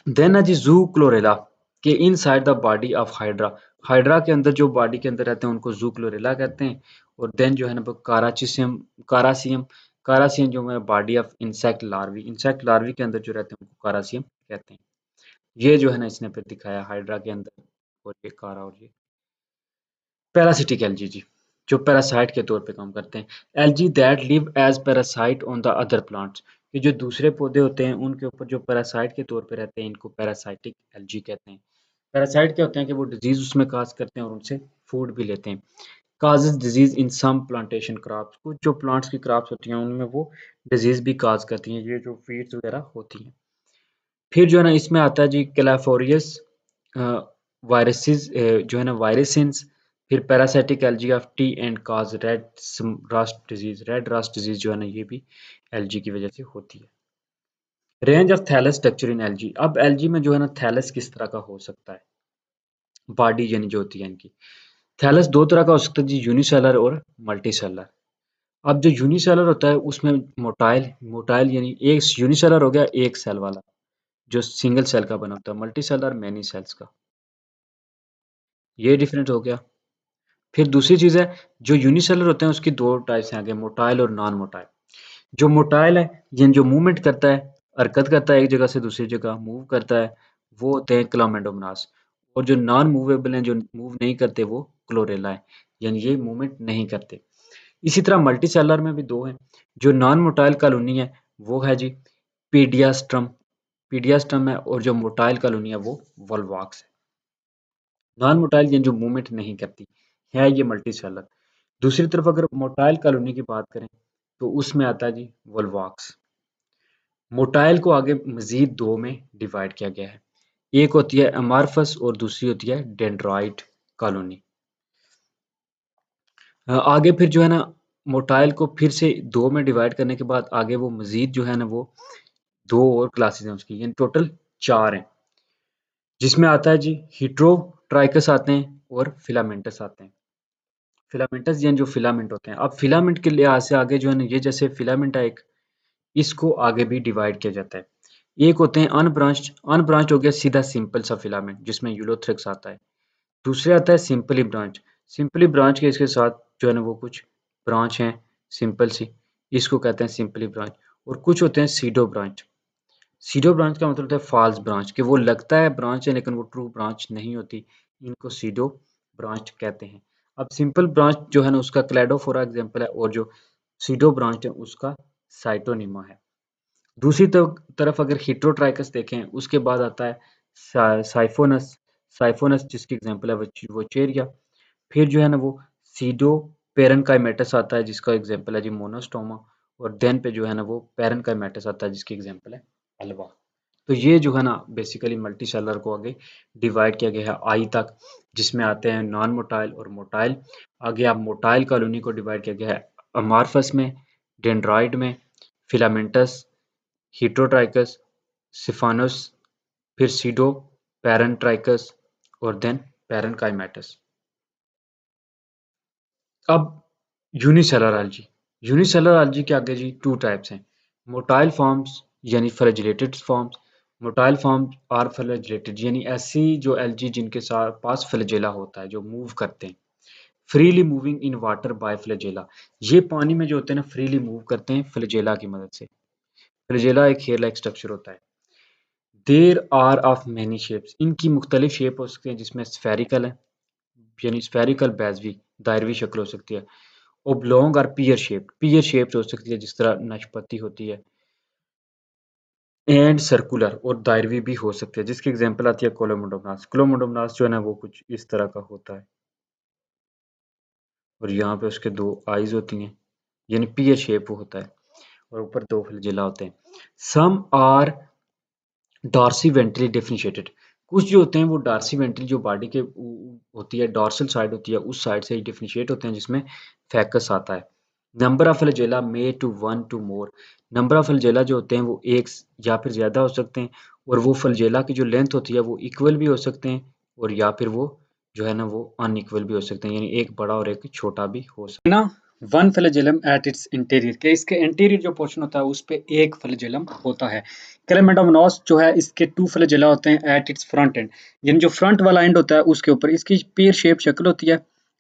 देन है जी जू क्लोरेला के inside the body of hydra. Hydra के अंदर जो बॉडी के अंदर रहते हैं उनको जू क्लोरेला कहते हैं। और देन जो है ना काराचिसियम कारासियम कारासियम जो है बॉडी ऑफ इंसेक्ट लार्वी के अंदर जो रहते हैं उनको कारासियम कहते हैं। ये जो है ना इसने फिर दिखाया हाइड्रा के अंदर, और ये कारा और ये पैरासिटिक एल्गी जी, जो पैरासाइट के तौर पे काम करते हैं। Algae that live as parasite on the other plants. ये जो दूसरे पौधे होते हैं उनके ऊपर जो पैरासाइट के तौर पे रहते हैं, इनको पैरासाइटिक एल्गी कहते हैं। पैरासाइट क्या होते हैं कि वो डिजीज उसमें काज करते हैं और उनसे फूड भी लेते हैं। Causes disease in some plantation crops, कुछ जो प्लांट्स की क्रॉप्स होती हैं उनमें वो डिजीज भी काज करती हैं, ये जो वीड्स वगैरह होती हैं। फिर जो है ना इसमें आता है जी क्लाफोरियस वायरसेस, जो है ना वायरसेंस। फिर parasitic algae of T and cause red rust disease जो है ना ये भी एल्गी की वजह से होती है। Range of thallus structure in algae. अब एल्गी में जो है ना थैलस किस तरह का हो सकता है, बॉडी यानी जो होती है इनकी। थैलस दो तरह का हो सकता है जी, यूनिसेलर और मल्टीसेलर। अब जो यूनिसेलर होता है उसमें मोटाइल मोटाइल यानी एक यूनिसेलर हो गया एक सेल वाला, जो सिंगल सेल का बना होता है। मल्टीसेलर मैनी सेल्स का, ये डिफरेंट हो गया। फिर दूसरी चीज़ है, जो यूनिसेलर होते हैं उसकी दो टाइप्स हैं आगे, मोटाइल और नॉन मोटाइल। जो मोटाइल है यानी जो मूवमेंट करता है, हरकत करता है एक जगह से दूसरी जगह मूव करता है, वो होते हैं क्लामेडोमोनास। और जो नॉन मूवेबल हैं, जो मूव नहीं करते, वो क्लोरेला है, यानी ये मूवमेंट नहीं करते। इसी तरह मल्टीसेलर में भी दो हैं। जो नॉन मोटाइल कॉलोनी है वो है जी पीडियास्ट्रम पीडियास्ट्रम है, और जो मोटाइल कॉलोनी है वो वोल्वॉक्स है। नॉन मोटाइल यानी जो मूवमेंट नहीं करती है, ये मल्टी सेलर। दूसरी तरफ अगर मोटाइल कॉलोनी की बात करें तो उसमें आता है जी वोल्वॉक्स। मोटाइल को आगे मजीद दो में डिवाइड किया गया है, एक होती है अमार्फस और दूसरी होती है डेंड्रॉइड कॉलोनी। आगे फिर जो है ना मोटाइल को फिर से दो में डिवाइड करने के बाद आगे वो मजीद जो है ना वो दो और क्लासेस हैं उसकी, यानी टोटल चार हैं, जिसमें आता है जी हिट्रोट्राइकस आते हैं और फिलामेंटस आते हैं। फिलामेंटस यानी जो फिलामेंट होते हैं। अब फिलामेंट के लिहाज से आगे जो है ना ये जैसे फिलामेंट है एक, इसको आगे भी डिवाइड किया जाता है। एक होते हैं अनब्रांच्ड। अनब्रांच्ड हो गया सीधा सिंपल सा फिलामेंट जिसमें यूलोथ्रिक्स आता है। दूसरे आता है सिंपली ब्रांच। सिंपली ब्रांच के इसके साथ जो है ना वो कुछ ब्रांच हैं सिंपल सी, इसको कहते हैं सिंपली ब्रांच। और कुछ होते हैं सीडो ब्रांच। सीडो ब्रांच का मतलब होता है फॉल्स ब्रांच, कि वो लगता है ब्रांच है लेकिन वो ट्रू ब्रांच नहीं होती, इनको सीडो ब्रांच कहते हैं। अब सिंपल ब्रांच जो है ना उसका क्लेडोफोरा एग्जांपल है, और जो सीडो ब्रांच है उसका साइटोनिमा है। दूसरी तरफ अगर हिट्रोट्राइकस देखें उसके बाद आता है साइफोनस। साइफोनस जिसकी एग्जांपल है वोचेरिया। फिर जो है ना वो सीडो पेरेनकाइमेटस आता है जिसका एग्जांपल है जी मोनोस्टोमा। और देन पे जो है ना वो पेरेनकाइमेटस आता है जिसकी एग्जांपल है अल्वा। तो ये जो है ना बेसिकली मल्टी सेलर को आगे डिवाइड किया गया है आई तक, जिसमें आते हैं नॉन मोटाइल और मोटाइल। आगे आप मोटाइल कॉलोनी को डिवाइड किया गया है अमार्फस में, डेंड्राइड में, फिलामेंटस, हीट्रोट्राइकस, सिफानोस, फिर सीडो, पैरेंट्राइकस और देन पैरेनकाइमेटस। अब यूनिसेलर एल्गी। यूनिसेलर एल्गी के आगे जी टू टाइप्स हैं, मोटाइल फॉर्म्स यानी flagellated forms. Motile forms are flagellated यानी ऐसी जो एल्गी जिनके साथ पास फ्लैजेला होता है, जो मूव करते हैं freely moving in water bye flagella. ये पानी में जो होते हैं ना फ्रीली मूव करते हैं फ्लैजेला की मदद से। फ्लैजेला एक हेयर लाइक स्ट्रक्चर होता है। There are of many shapes, इनकी मुख्तलिफ शेप हो सकती हैं, जिसमें स्फेरिकल है यानी स्फेरिकल बैजवी दायरवी शक्ल हो सकती है, ओब्लोंग और पीयर शेप हो सकती है जिस तरह नाशपाती होती है, एंड सर्कुलर और दायरवी भी हो सकती है, जिसकी एग्जांपल आती है कोलोमोडोमनास। कोलोमोडोमनास जो है ना वो कुछ इस तरह का होता है। और यहाँ पे उसके 2 आईज होती हैं, यानी पीयर शेप वो होता है और ऊपर 2 फ्लैजेला होते हैं। Some are dorsiventrally differentiated, कुछ जो होते हैं वो डॉर्सी वेंट्रल जो बॉडी के होती है, डॉर्सल साइड होती है, उस साइड से डिफरेंशिएट होते हैं जिसमें फैकस आता है। Number of flagella may two 1 to more, number of flagella जो होते हैं वो एक या फिर ज़्यादा हो सकते हैं, और वो फ्लैजेला की जो लेंथ होती है वो इक्वल भी हो सकते हैं, और या फिर वो जो है ना वो अनइक्वल भी हो सकते हैं, यानी एक बड़ा और एक छोटा भी हो सकता है ना। One flagellum at its interior, के इसके इंटीरियर जो पोर्शन होता है उस पे एक फ्लैजेलम होता है। कैलेमेडोमोनास जो है इसके 2 फ्लैजेला होते हैं एट इट्स फ्रंट एंड, यानी जो फ्रंट वाला एंड होता है उसके ऊपर इसकी पेयर शेप शक्ल होती है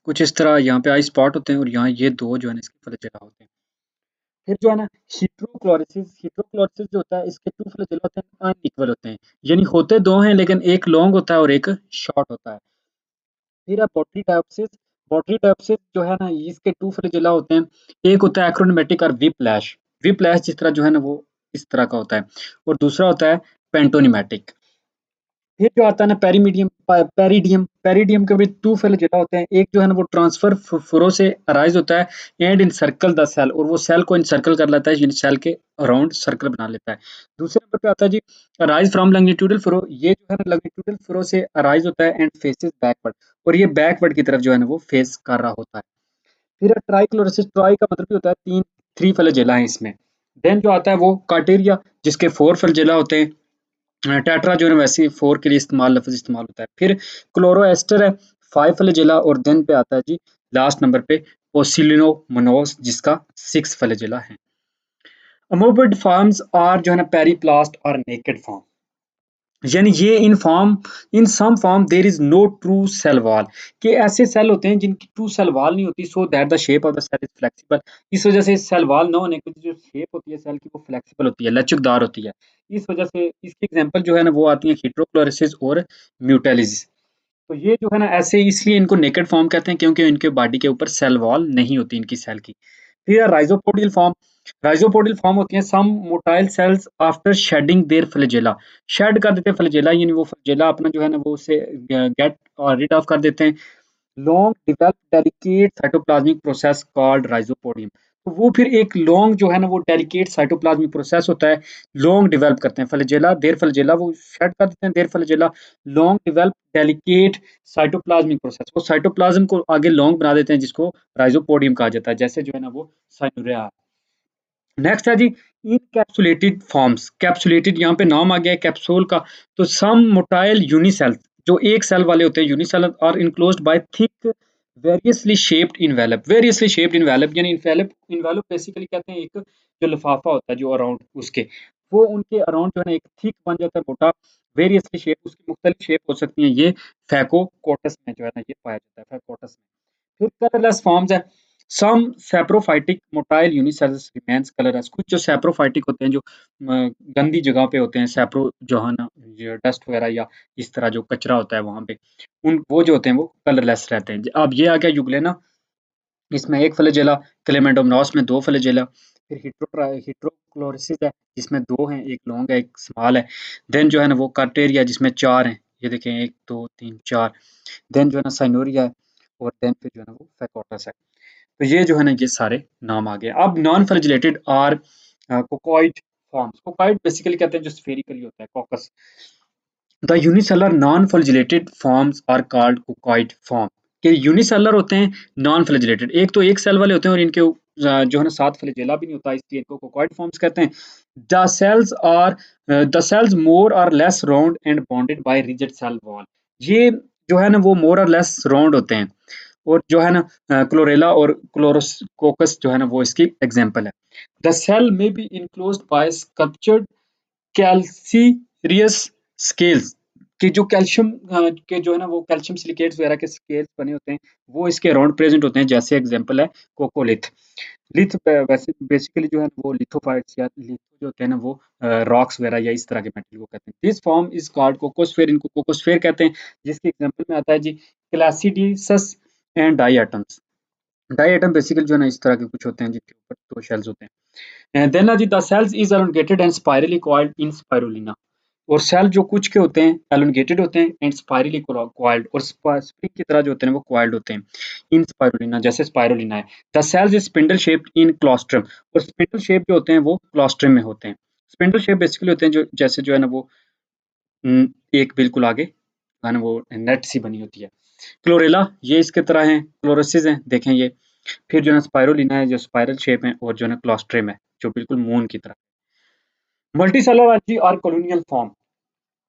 कुछ इस तरह, यहाँ पे आई स्पॉट होते हैं और यहाँ ये 2 जो है ना इसके फ्लैजेला होते हैं। फिर जो है ना हीट्रोक्लोरिसिस, हीट्रोक्लोरिसिस जो होता है इसके 2 फ्लैजेला होते हैं, अनइक्वल होते हैं, यानी होते 2 हैं लेकिन एक लॉन्ग होता है और एक शॉर्ट होता है। फिर है बोट्रीडायोप्सिस, बोट्रीडायोप्सिस जो है ना इसके 2 फ्लैजेला होते हैं, एक होता है एक्रोनोमेटिक और विप्लैश, विप्लैश जिस तरह जो है ना वो इस तरह का होता है, और दूसरा होता है पेंटोनिमैटिक। फिर जो आता है ना पेरीमीडियम, पेरिडियम, पेरिडियम के भी 2 फ्लैजेला होते हैं, एक जो है ना वो ट्रांसफर फ्लो से अराइज होता है एंड इनसर्कल द सेल, और वो सेल को इनसर्कल कर लेता है, यानी सेल के अराउंड सर्कल बना लेता है। दूसरे नंबर पे आता है जी अराइज फ्रॉम लॉन्गिट्यूडल फ्लो, ये जो है ना लॉन्गिट्यूडल फ्लो से अराइज होता है एंड फेसेस बैकवर्ड, और ये बैकवर्ड की तरफ जो है ना वो फेस कर रहा होता है। फिर ट्राइक्लोरोसिस, ट्राई का मतलब भी होता है 3, 3 फ्लैजेला है इसमें। देन जो आता है वो कार्टेरिया जिसके 4 फ्लैजेला होते हैं, टेट्रा जो है ना वैसे 4 के लिए लफ्ज इस्तेमाल होता है। फिर क्लोरोएस्टर है 5 फ्लैजेला, और देन पे आता है जी लास्ट नंबर पे पोसिलिनोमोनास जिसका 6 फ्लैजेला है। अमोबोइड फॉर्म्स आर जो है ना पेरिप्लास्ट और नेकेड फॉर्म, यानी ये in some form there is no true cell wall, कि ऐसे सेल होते हैं जिनकी ट्रू सेल वॉल नहीं होती, so that the shape of the cell is flexible, इस वजह से सेल वॉल ना होने की जो शेप होती है सेल की वो फ्लेक्सिबल होती है, लचकदार होती है। इस वजह से इसकी एग्जांपल जो है ना वो आती है हीट्रोक्लोरोसिस और म्यूटेलिसिस। तो ये जो है ना ऐसे इसलिए इनको नेकेड फॉर्म कहते हैं क्योंकि इनके बॉडी के ऊपर सेल वॉल नहीं होती इनकी सेल की। फिर राइजोपोडियल फॉर्म, राइजोपोडियल फॉर्म होती है some motile cells after shedding their flagella, shed कर देते हैं फ्लैजेला, यानी वो फ्लैजेला अपना जो है ना वो उसे गेट और रिड ऑफ कर देते हैं। Long develop delicate cytoplasmic process called rhizopodium, तो वो फिर एक लॉन्ग जो है ना वो डेलिकेट साइटोप्लाज्मिक प्रोसेस होता है, लॉन्ग डेवलप करते हैं फ्लैजेला, देयर फ्लैजेला वो शेड कर देते हैं their flagella, long develop delicate cytoplasmic process, वो साइटोप्लाज्म को आगे लॉन्ग बना देते हैं जिसको राइजोपोडियम कहा जाता है, जैसे जो है ना वो साइनूरिया। नेक्स्ट है जी इनकैप्सुलेटेड फॉर्म्स, कैप्सुलेटेड यहाँ पे नाम आ गया है कैप्सूल का, तो सम मोटाइल यूनिसेल जो एक सेल वाले होते हैं unicell are enclosed by thick variously shaped envelope, यानी इन्वेलप, इन्वेलप बेसिकली कहते हैं एक जो लिफाफा होता है जो अराउंड उसके, वो उनके अराउंड जो है ना एक थिक बन जाता है मोटा, वेरियसली शेप उसकी मुख्तलिफ शेप हो सकती हैं, ये फैकोकोटस में जो है ना ये पाया जाता है फैकोटस में। फिर कलरलेस फॉर्म्स है सम सैप्रोफाइटिक मोटाइल यूनिसेल्स रिमेन्स कलरलेस, कुछ जो सैप्रोफाइटिक होते हैं जो गंदी जगह पे होते हैं, सैप्रो जो है ना ये डस्ट वगैरह या इस तरह जो कचरा होता है वहां पे, उन वो जो होते हैं वो कलरलेस रहते हैं। अब ये आ गया यूग्लेना, इसमें एक फ्लैजेला, क्लेमेडोमोनास में 2 फ्लैजेला। फिर हिट्रोक्लोरोसिस है जिसमें 2 हैं, एक लॉन्ग है एक स्मॉल है। देन जो है ना वो कार्टेरिया जिसमें 4 हैं, ये देखें 1 2 3 4। देन जो है ना साइनोरिया है, और देन फिर जो है ना वो फैकोटस है। तो ये जो है ना ये सारे नाम आ गए। अब non flagellated or coccoid forms, coccoid basically कहते हैं जो स्फेरिकली होता है coccus, the unicellular non flagellated forms are called coccoid form, के यूनिसेलर होते हैं नॉन फ्लैजिलेटेड, एक तो एक सेल वाले होते हैं और इनके जो है ना 7 फ्लैजेला भी नहीं होता, इसलिए इनको कोकॉइड फॉर्म्स कहते हैं। द सेल्स मोर और less round and bonded by rigid cell wall, ये जो है ना वो मोर और लेस राउंड होते हैं, और जो है ना क्लोरेला और क्लोरोकोकस जो है ना वो इसकी एग्जांपल है। द सेल में be enclosed by sculptured calcareous scales, कि जो कैल्शियम के जो है ना वो कैल्शियम सिलिकेट्स वगैरह के स्केल्स बने होते हैं वो इसके अराउंड प्रेजेंट होते हैं, जैसे एग्जांपल है कोकोलिथ। लिथ वैसे बेसिकली जो है ना वो लिथोफाइट्स या लिथो जो होते हैं ना वो रॉक्स वगैरह या इस तरह के मेटल को कहते हैं। दिस फॉर्म इज कॉल्ड कोकोस्फेयर, इनको कोकोस्फेयर कहते हैं, जिसके एग्जांपल में आता है जी क्लासिडिसस एंड डाइएटम्स। डाइएटम बेसिकली जो है ना इस तरह के कुछ होते हैं जिनके ऊपर 2 शेल्स होते हैं। देन जी the cells is elongated and spirally coiled in spirulina, और सेल जो कुछ के होते हैं एलोंगेटेड होते हैं एंड स्पाइरली कॉइल्ड, और स्प्रिंग की तरह जो होते हैं वो कॉइल्ड होते हैं इन स्पाइरुलिना, जैसे स्पाइरुलिना है। The cells is spindle shaped in Closterium, और स्पिंडल शेप जो होते हैं वो क्लोस्ट्रम में होते हैं। स्पिंडल शेप बेसिकली होते हैं जो जैसे जो है ना वो एक बिल्कुल आगे है ना वो नेट सी बनी होती है। क्लोरेला ये इसके तरह है, क्लोरोसिस है देखें ये। फिर जो है स्पाइरुलिना है जो स्पाइरल शेप है, और जो है क्लोस्ट्रम है जो बिल्कुल मून की तरह। Multicellular algae are colonial form.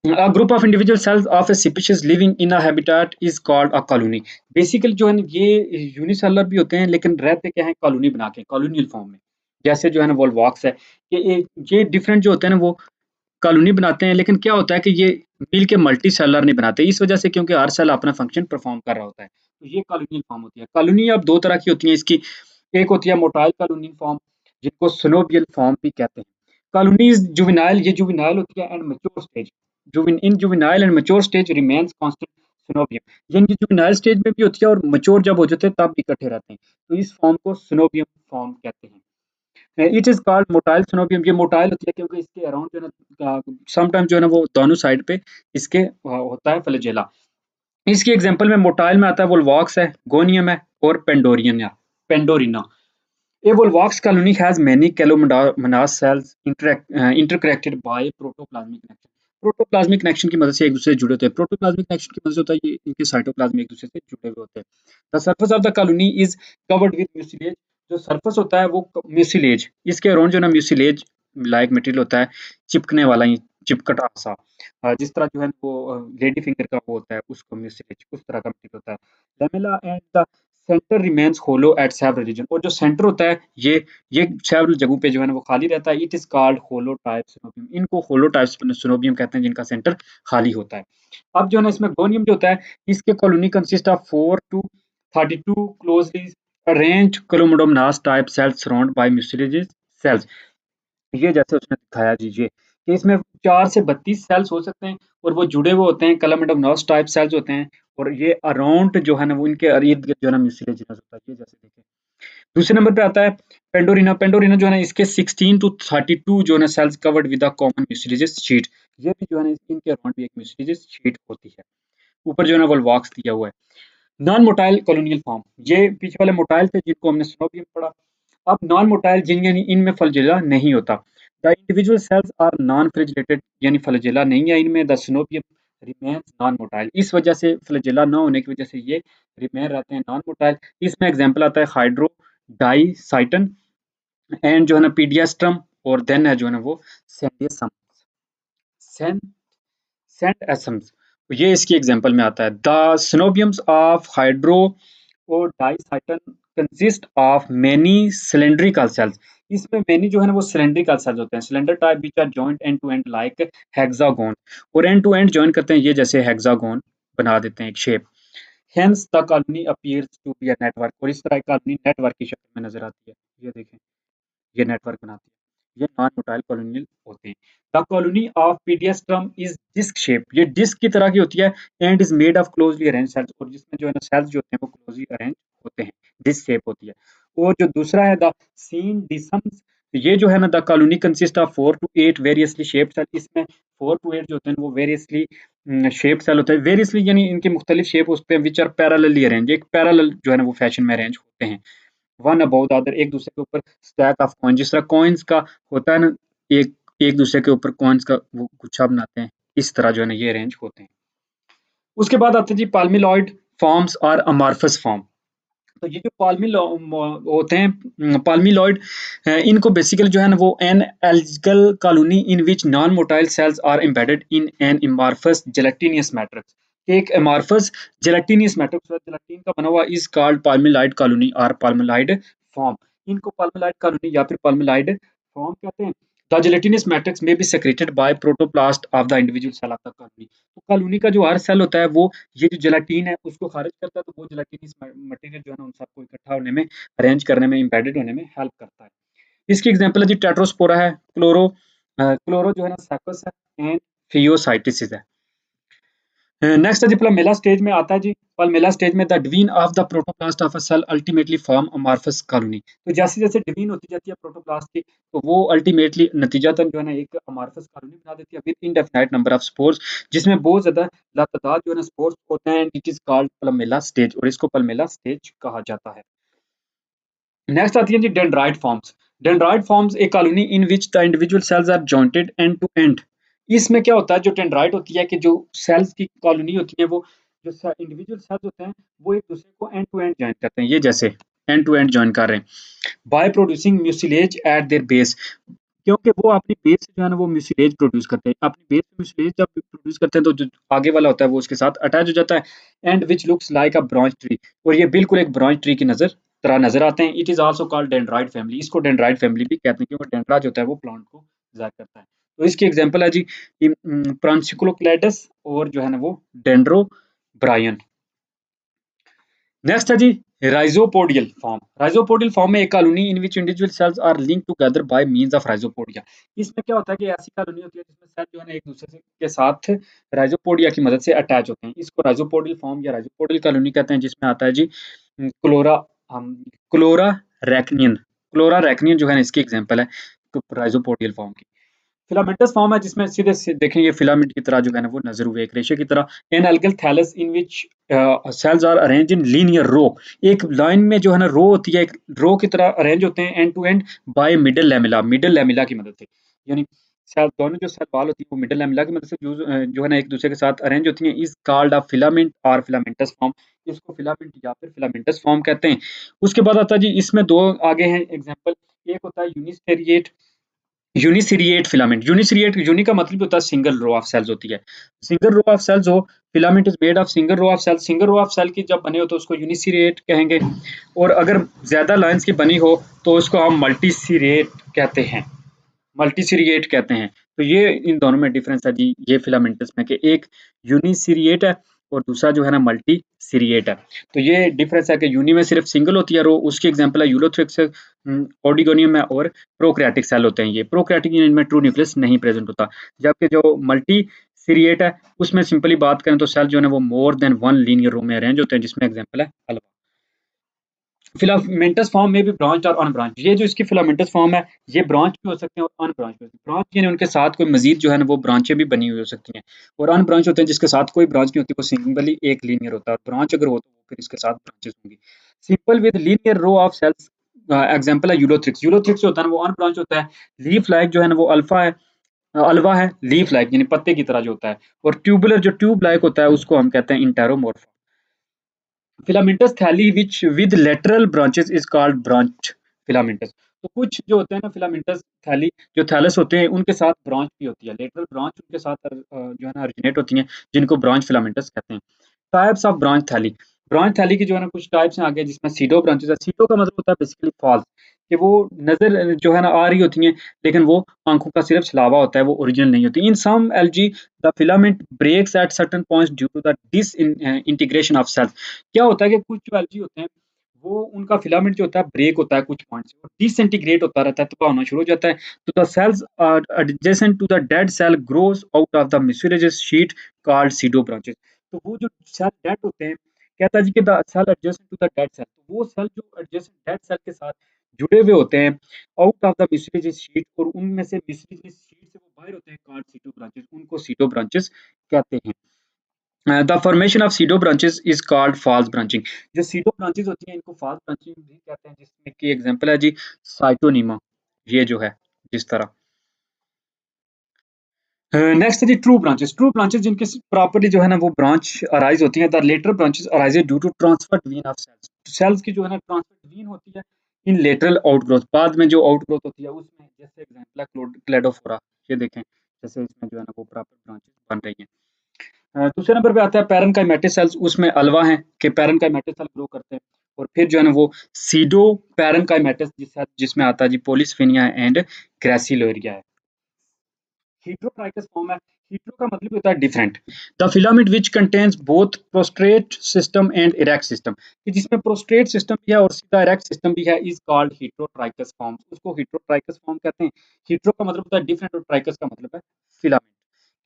A group of individual cells of a species living in a habitat is called a colony. Basically जो है ना ये यूनिसेलुलर भी होते हैं लेकिन रहते क्या है कॉलोनी बना के, कॉलोनियल फॉर्म में। जैसे जो है ना वोल्वॉक्स है, ये डिफरेंट जो होते हैं ना वो कॉलोनी बनाते हैं, लेकिन क्या होता है कि ये मिल के मल्टी सेलर नहीं बनाते, इस वजह से क्योंकि हर सेल अपना फंक्शन परफॉर्म कर रहा होता है। तो ये कॉलोनियल फॉर्म होती है। कॉलोनी अब दो तरह की होती है इसकी, एक होती है मोटाइल कॉलोनियल फॉर्म जिनको सिनोबियल फॉर्म भी कहते हैं। कॉलोनीज जुवेनाइल, ये जुवेनाइल होती है and mature stage, in juvenile and mature stage remains constant coenobium. ये इनकी जुवेनाइल स्टेज में भी होती है और मैच्योर जब हो जाते हैं तब इकट्ठे रहते हैं, तो इस फॉर्म को सिनोबियम फॉर्म कहते हैं। It is called motile coenobium, ये मोटाइल होती है क्योंकि इसके अराउंड जो है ना समटाइम जो है ना वो दोनों साइड पे इसके होता है फ्लैजेला। इसकी एग्जांपल में मोटाइल में आता है वोल्वॉक्स है, गोनियम है और पेंडोरिना। A Volvox colony has many chlomonas cells interconnected by protoplasmic connection. Protoplasmic connection की मदद से एक दूसरे से जुड़े होते हैं। प्रोटोप्लाज्मिक कनेक्शन की मदद से होता है ये इनके साइटोप्लाज्म एक दूसरे से जुड़े हुए होते हैं। The surface of the colony is covered with mucilage, जो सरफेस होता है वो म्यूसिलेज, इसके अराउंड जो ना म्यूसिलेज लाइक मटेरियल होता है, चिपकने वाला ही चिपकटा सा, जिस तरह जो है वो लेडी फिंगर का वो होता है उसको म्यूसिलेज उस तरह का मटेरियल होता है। Lamella and the centre remains hollow at several region, और जो सेंटर होता है ये सेवरल जगहों पे जो है ना वो खाली रहता है। It is called hollow type coenobium, इनको होलो टाइप सिनोबियम कहते हैं जिनका सेंटर खाली होता है। अब जो है ना इसमें गोनियम जो होता है इसके colony consist of 4 to 32 closely arranged Chlamydomonas type cells surround by mucilage cells. ये जैसे उसने दिखाया दीजिए कि इसमें 4 से 32 सेल्स हो सकते हैं और वो जुड़े हुए होते हैं, क्लोमोडोमोनास टाइप सेल्स होते हैं, और ये अराउंड जो है ना वो इनके इर्द-गिर्द जो है ना म्यूसिलेजिनस होता है। ये जैसे देखिए। दूसरे नंबर पे आता है पेंडोरिना। पेंडोरिना जो है ना इसके 16 to 32 जो है ना cells covered with a common mucilage sheet. ये भी जो है ना इनके अराउंड भी एक म्यूसिलेज शीट होती है। ऊपर जो है ना वोल्वॉक्स दिया हुआ है। नॉन मोटाइल कॉलोनियल फॉर्म, ये पीछे वाले मोटाइल थे जिनको हमने सिनोबियम पढ़ा। अब नॉन मोटाइल जिन यानी इनमें फ्लैजेला नहीं होता। The individual cells are non flagellated, यानी फ्लैजेला नहीं है इनमें। The coenobium remains non motile, इस वजह से फ्लैजेला ना होने की वजह से ये रिमेन रहते हैं नॉन मोटाइल। इसमें एग्जांपल आता है हाइड्रोडाइसाइटन एंड जो है ना पीडियास्ट्रम, और देन है जो है ना वो सेंडियसम, सेन सेंट एसम्स, ये इसकी एग्जांपल में आता है। The सिनोबियम्स of Hydrodictyon consist of many cylindrical cells. इसमें मेनी जो है ना वो सिलेंड्रिकल सेल्स होते हैं, cylinder type which are joint end to end like hexagon, और एंड टू एंड जॉइन करते हैं ये जैसे हेक्सागोन बना देते हैं एक shape. Hence the colony appears to be a network, और इस तरह कॉलोनी नेटवर्क की शक्ल में नजर आती है। ये देखें ये नेटवर्क बनाती है। ये नॉन मोटाइल कॉलोनियल होते हैं। The colony of Pediastrum is disc shape, ये डिस्क की तरह की होती है and is made of closely arrange cells, और जिसमें जो है ना सेल्स जो होते हैं वो क्लोजली अरेंज होते हैं, डिस्क शेप होती है। और जो दूसरा है द सीन डिसम्स, ये जो है ना the colony consist of 4 to 8 variously shaped cell. इसमें 4 to 8 जो होते हैं वो वेरियसली शेप सेल होते हैं। वेरियसली यानी इनके मुख्तलिफ शेप उस पे विच आर पैरेलली अरेंज, एक पैरेलल जो है ना वो फैशन में अरेंज होते हैं। वन अबाउ द अदर, एक दूसरे के ऊपर स्टैक ऑफ कॉइन, जिस तरह कॉइन्स का होता है ना एक एक दूसरे के ऊपर कॉइन्स का वो गुच्छा बनाते हैं, इस तरह जो है ना ये अरेंज होते हैं। उसके बाद आते हैं जी पाल्मिलॉइड फॉर्म्स और अमॉर्फस फॉर्म। तो ये जो होते हैं पाल्मिलॉइड, इनको बेसिकली जो है ना वो an algal colony in which non motile cells are embedded in an amorphous gelatinous matrix. एक अमॉर्फस जेलेटिनियस मैट्रिक्स जेलेटिन का बना हुआ इज कॉल्ड पाल्मिलॉइड कॉलोनी और पाल्मिलॉइड फॉर्म। इनको पाल्मिलॉइड कॉलोनी या फिर पाल्मिलॉइड फॉर्म कहते हैं। द जेलेटिनस मैट्रिक्स में be secreted by protoplast of the individual cell of the colony. तो कॉलोनी का जो हर सेल होता है वो ये जो जेलाटिन है उसको खारिज करता है, तो वो जेलाटिनस मटेरियल जो है ना उन सबको इकट्ठा होने में, अरेंज करने में, एम्बेडेड होने में हेल्प करता है। इसकी एग्जांपल है जी टेट्रोस्पोरा है, क्लोरो जो है ना सैकस है, एंड फियोसाइटिस है। नेक्स्ट है जी मेला स्टेज में आता है जी पल्मेला स्टेज में the division of the protoplast of a cell ultimately form amorphous colony. तो जैसे जैसे डिवीन होती जाती है प्रोटोप्लास्ट की, तो वो अल्टीमेटली नतीजतन जो है ना एक अमॉर्फस कॉलोनी बना देती है with indefinite number of spores, जिसमें बहुत ज्यादा लातादार जो है ना स्पोर्स होते हैं। इट इज कॉल्ड पल्मेला स्टेज, और इसको पल्मेला स्टेज कहा जाता है। नेक्स्ट आती है जी dendrite forms. Dendrite forms a colony in which the individual cells are jointed end to end. इसमें क्या होता है, जो डेंड्राइट होती है कि जो सेल्स की कॉलोनी होती है, वो जो इंडिविजुअल सेल्स होते हैं वो एक दूसरे को एंड टू एंड ज्वाइन करते हैं, ये जैसे एंड टू एंड ज्वाइन कर रहे हैं by producing mucilage eight there base. क्योंकि वो अपनी बेस से जो है ना वो म्यूसिलेज प्रोड्यूस करते हैं। अपनी बेस से म्यूसिलेज जब प्रोड्यूस करते हैं तो जो आगे वाला होता है वो उसके साथ अटैच हो जाता है। And which looks like a branch tree, और ये बिल्कुल एक ब्रांच ट्री की तरह नजर आते हैं। It is also called dendrite family, इसको डेंड्राइट फैमिली भी कहते हैं क्योंकि डेंड्रा जो होता है वो प्लांट को जाहिर करता है। तो इसकी एग्जांपल है जी प्रांसिकुलोक्लेडस और जो है ना वो डेंड्रोब्रायन। नेक्स्ट है जी राइजोपोडियल फॉर्म। राइजोपोडियल फॉर्म में एक colony in which individual cells are linked together by means of rhizopodia. इसमें क्या होता है कि ऐसी कॉलोनी होती है जिसमें सेल जो है ना एक दूसरे के साथ राइजोपोडिया की मदद से अटैच होते हैं। इसको राइजोपोडियल फॉर्म या राइजोपोडियल कॉलोनी कहते हैं, जिसमें आता है जी क्लोरा क्लोरा रैकनियन। क्लोरा रैकनियन जो है ना इसकी एग्जांपल है राइजोपोडियल फॉर्म की। फिलामेंटस फॉर्म है जिसमें सीधे से देखें ये फिलामेंट की तरह जो है ना वो नजर हुए एक रेशे की तरह। An algal thallus in which cells are arrange in linear row. एक लाइन में जो है ना रो होती है, एक रो की तरह अरेंज होते हैं end to end by middle lamella की मदद से। यानी सेल दोनों जो सेल वाल होती है वो मिडल लैमेला की मदद से जो है ना एक दूसरे के साथ अरेंज होती हैं। इज कॉल्ड अ फिलामेंट और फिलामेंटस फॉर्म। इसको फिलामेंट या फिर फिलामेंटस फॉर्म कहते हैं। उसके बाद आता है जी इसमें दो आगे हैं एग्जांपल। एक होता है यूनिस्टेरिएट यूनिसिरिएट फिलामेंट। यूनिसिरिएट यूनि का मतलब होता है सिंगल रो ऑफ सेल्स होती है। सिंगल रो ऑफ सेल्स हो, filament is made of single row of cells. Single row of cell की जब बने हो तो उसको यूनिसिरिएट कहेंगे, और अगर ज्यादा लाइंस की बनी हो तो उसको हम मल्टीसिरिएट कहते हैं। मल्टीसिरिएट कहते हैं। तो ये इन दोनों में डिफरेंस है जी ये फिलामेंटस में कि एक यूनिसिरिएट है और दूसरा जो है ना मल्टी सिरिएट है। तो ये डिफरेंस है कि यूनि में सिर्फ सिंगल होती है रो, उसकी एग्जांपल है यूलोथ्रिक्स, ओडिगोनियम है, और प्रोकैरियोटिक सेल होते हैं ये। प्रोकैरियोटिक यूनिट में ट्रू न्यूक्लियस नहीं प्रेजेंट होता, जबकि जो मल्टी सिरिएट है उसमें सिंपली बात करें तो सेल जो है वो मोर देन वन लीनियर रो में अरेंज होते हैं, जिसमें एग्जांपल है अल्फा। फिलामेंटस फॉर्म में भी ब्रांच और अनब्रांच। ये जो इसकी फिलामेंटस फॉर्म है ये ब्रांच भी हो सकते हैं और अनब्रांच भी हो सकते हैं। ब्रांच यानी उनके साथ कोई मजीद जो है ना वो ब्रांचें भी बनी हुई हो सकती हैं, और अनब्रांच होते हैं जिसके साथ कोई ब्रांच नहीं होती, वो सिंपली एक लीनियर होता है। ब्रांच अगर हो तो वो फिर इसके साथ ब्रांचेस होंगी। Simple with linear row of cells example है यूलोथ्रिक्स। यूलोथ्रिक्स जो होता है ना वो अनब्रांच होता है। लीफ लाइक जो है ना वो अल्फा है, अल्वा है। लीफ लाइक यानी पत्ते की तरह जो होता है, और ट्यूबुलर जो ट्यूब लाइक होता है उसको हम कहते हैं इंटेरोमोर्फा। फिलामेंटस थैली which with lateral branches is called branch filamentous. तो कुछ जो होते हैं ना फिलामेंटस थैली जो थैलस होते हैं उनके साथ ब्रांच भी होती है, लेटरल ब्रांच उनके साथ जो है ना ओरिजिनेट होती हैं, जिनको ब्रांच फिलामेंटस कहते हैं। टाइप्स ऑफ ब्रांच थैली। ब्रांच थैली की जो है ना कुछ टाइप्स हैं आगे, जिसमें सीडो ब्रांचेस है। सीडो का मतलब होता है बेसिकली फॉल्स, कि वो नजर जो है ना आ रही होती हैं लेकिन वो आंखों का सिर्फ छलावा होता है, वो ओरिजिनल नहीं होती। In some algae the filament breaks at certain points due to the disintegration of cells. क्या होता है कि कुछ जो एलजी होते हैं वो उनका फिलामेंट जो होता है ब्रेक होता है कुछ पॉइंट से, डिसइंटीग्रेट होता रहता है, तबाह होना शुरू हो जाता है। तो the cells are adjacent to the dead cell grows out of the mucilaginous sheath called pseudo branches. तो वो जो सेल डेड होते हैं, कहता है जी कि the cell adjacent to the dead cell, तो वो सेल जो एडजेसेंट डेड सेल के साथ जुड़े हुए होते हैं out of the mucilaginous sheet, और उनमें से म्यूसिलेजस शीट से वो बाहर होते हैं कॉल्ड सीडो ब्रांचेस, उनको सीडो ब्रांचेस कहते हैं। The formation of pseudo branches is called false branching. जो सीडो ब्रांचेस होती हैं इनको फॉल्स ब्रांचिंग भी कहते हैं, जिसमें की एग्जांपल है जी साइटोनीमा, ये जो है जिस तरह। नेक्स्ट है जी ट्रू ब्रांचेस। ट्रू ब्रांचेस जिनके प्रॉपर्ली जो है ना वो ब्रांच अराइज होती है। The later branches arise due to transfer twin of cells. Cells की जो है ना ट्रांसफर ट्वीन होती है इन लेटरल आउटग्रोथ, बाद में जो आउटग्रोथ होती है उसमें, जैसे एग्जांपल है क्लेडोफोरा, ये देखें जैसे इसमें जो है ना वो प्रॉपर ब्रांचेस बन रही हैं। दूसरे नंबर पे आता है पैरेनकाइमेटिक सेल्स, उसमें अल्वा है कि पैरेनकाइमेटिक सेल ग्रो करते हैं। और फिर जो है ना वो सीडो पैरेनकाइमेटिस जिसमें आता है जी पोलिसफेनिया एंड ग्रेसिलोरिया है। हेटरोट्राइकस फॉर्म है। हेटेरो का मतलब होता है different. The filament which contains both prostate system and erect system, कि जिसमें प्रोस्ट्रेट सिस्टम भी है और सीधा इरेक्ट सिस्टम भी है, इज कॉल्ड हेटरोट्राइकस फॉर्म। उसको हेटरोट्राइकस फॉर्म कहते हैं। हेटेरो का मतलब होता है डिफरेंट और ट्राइकस का मतलब है फिलामेंट,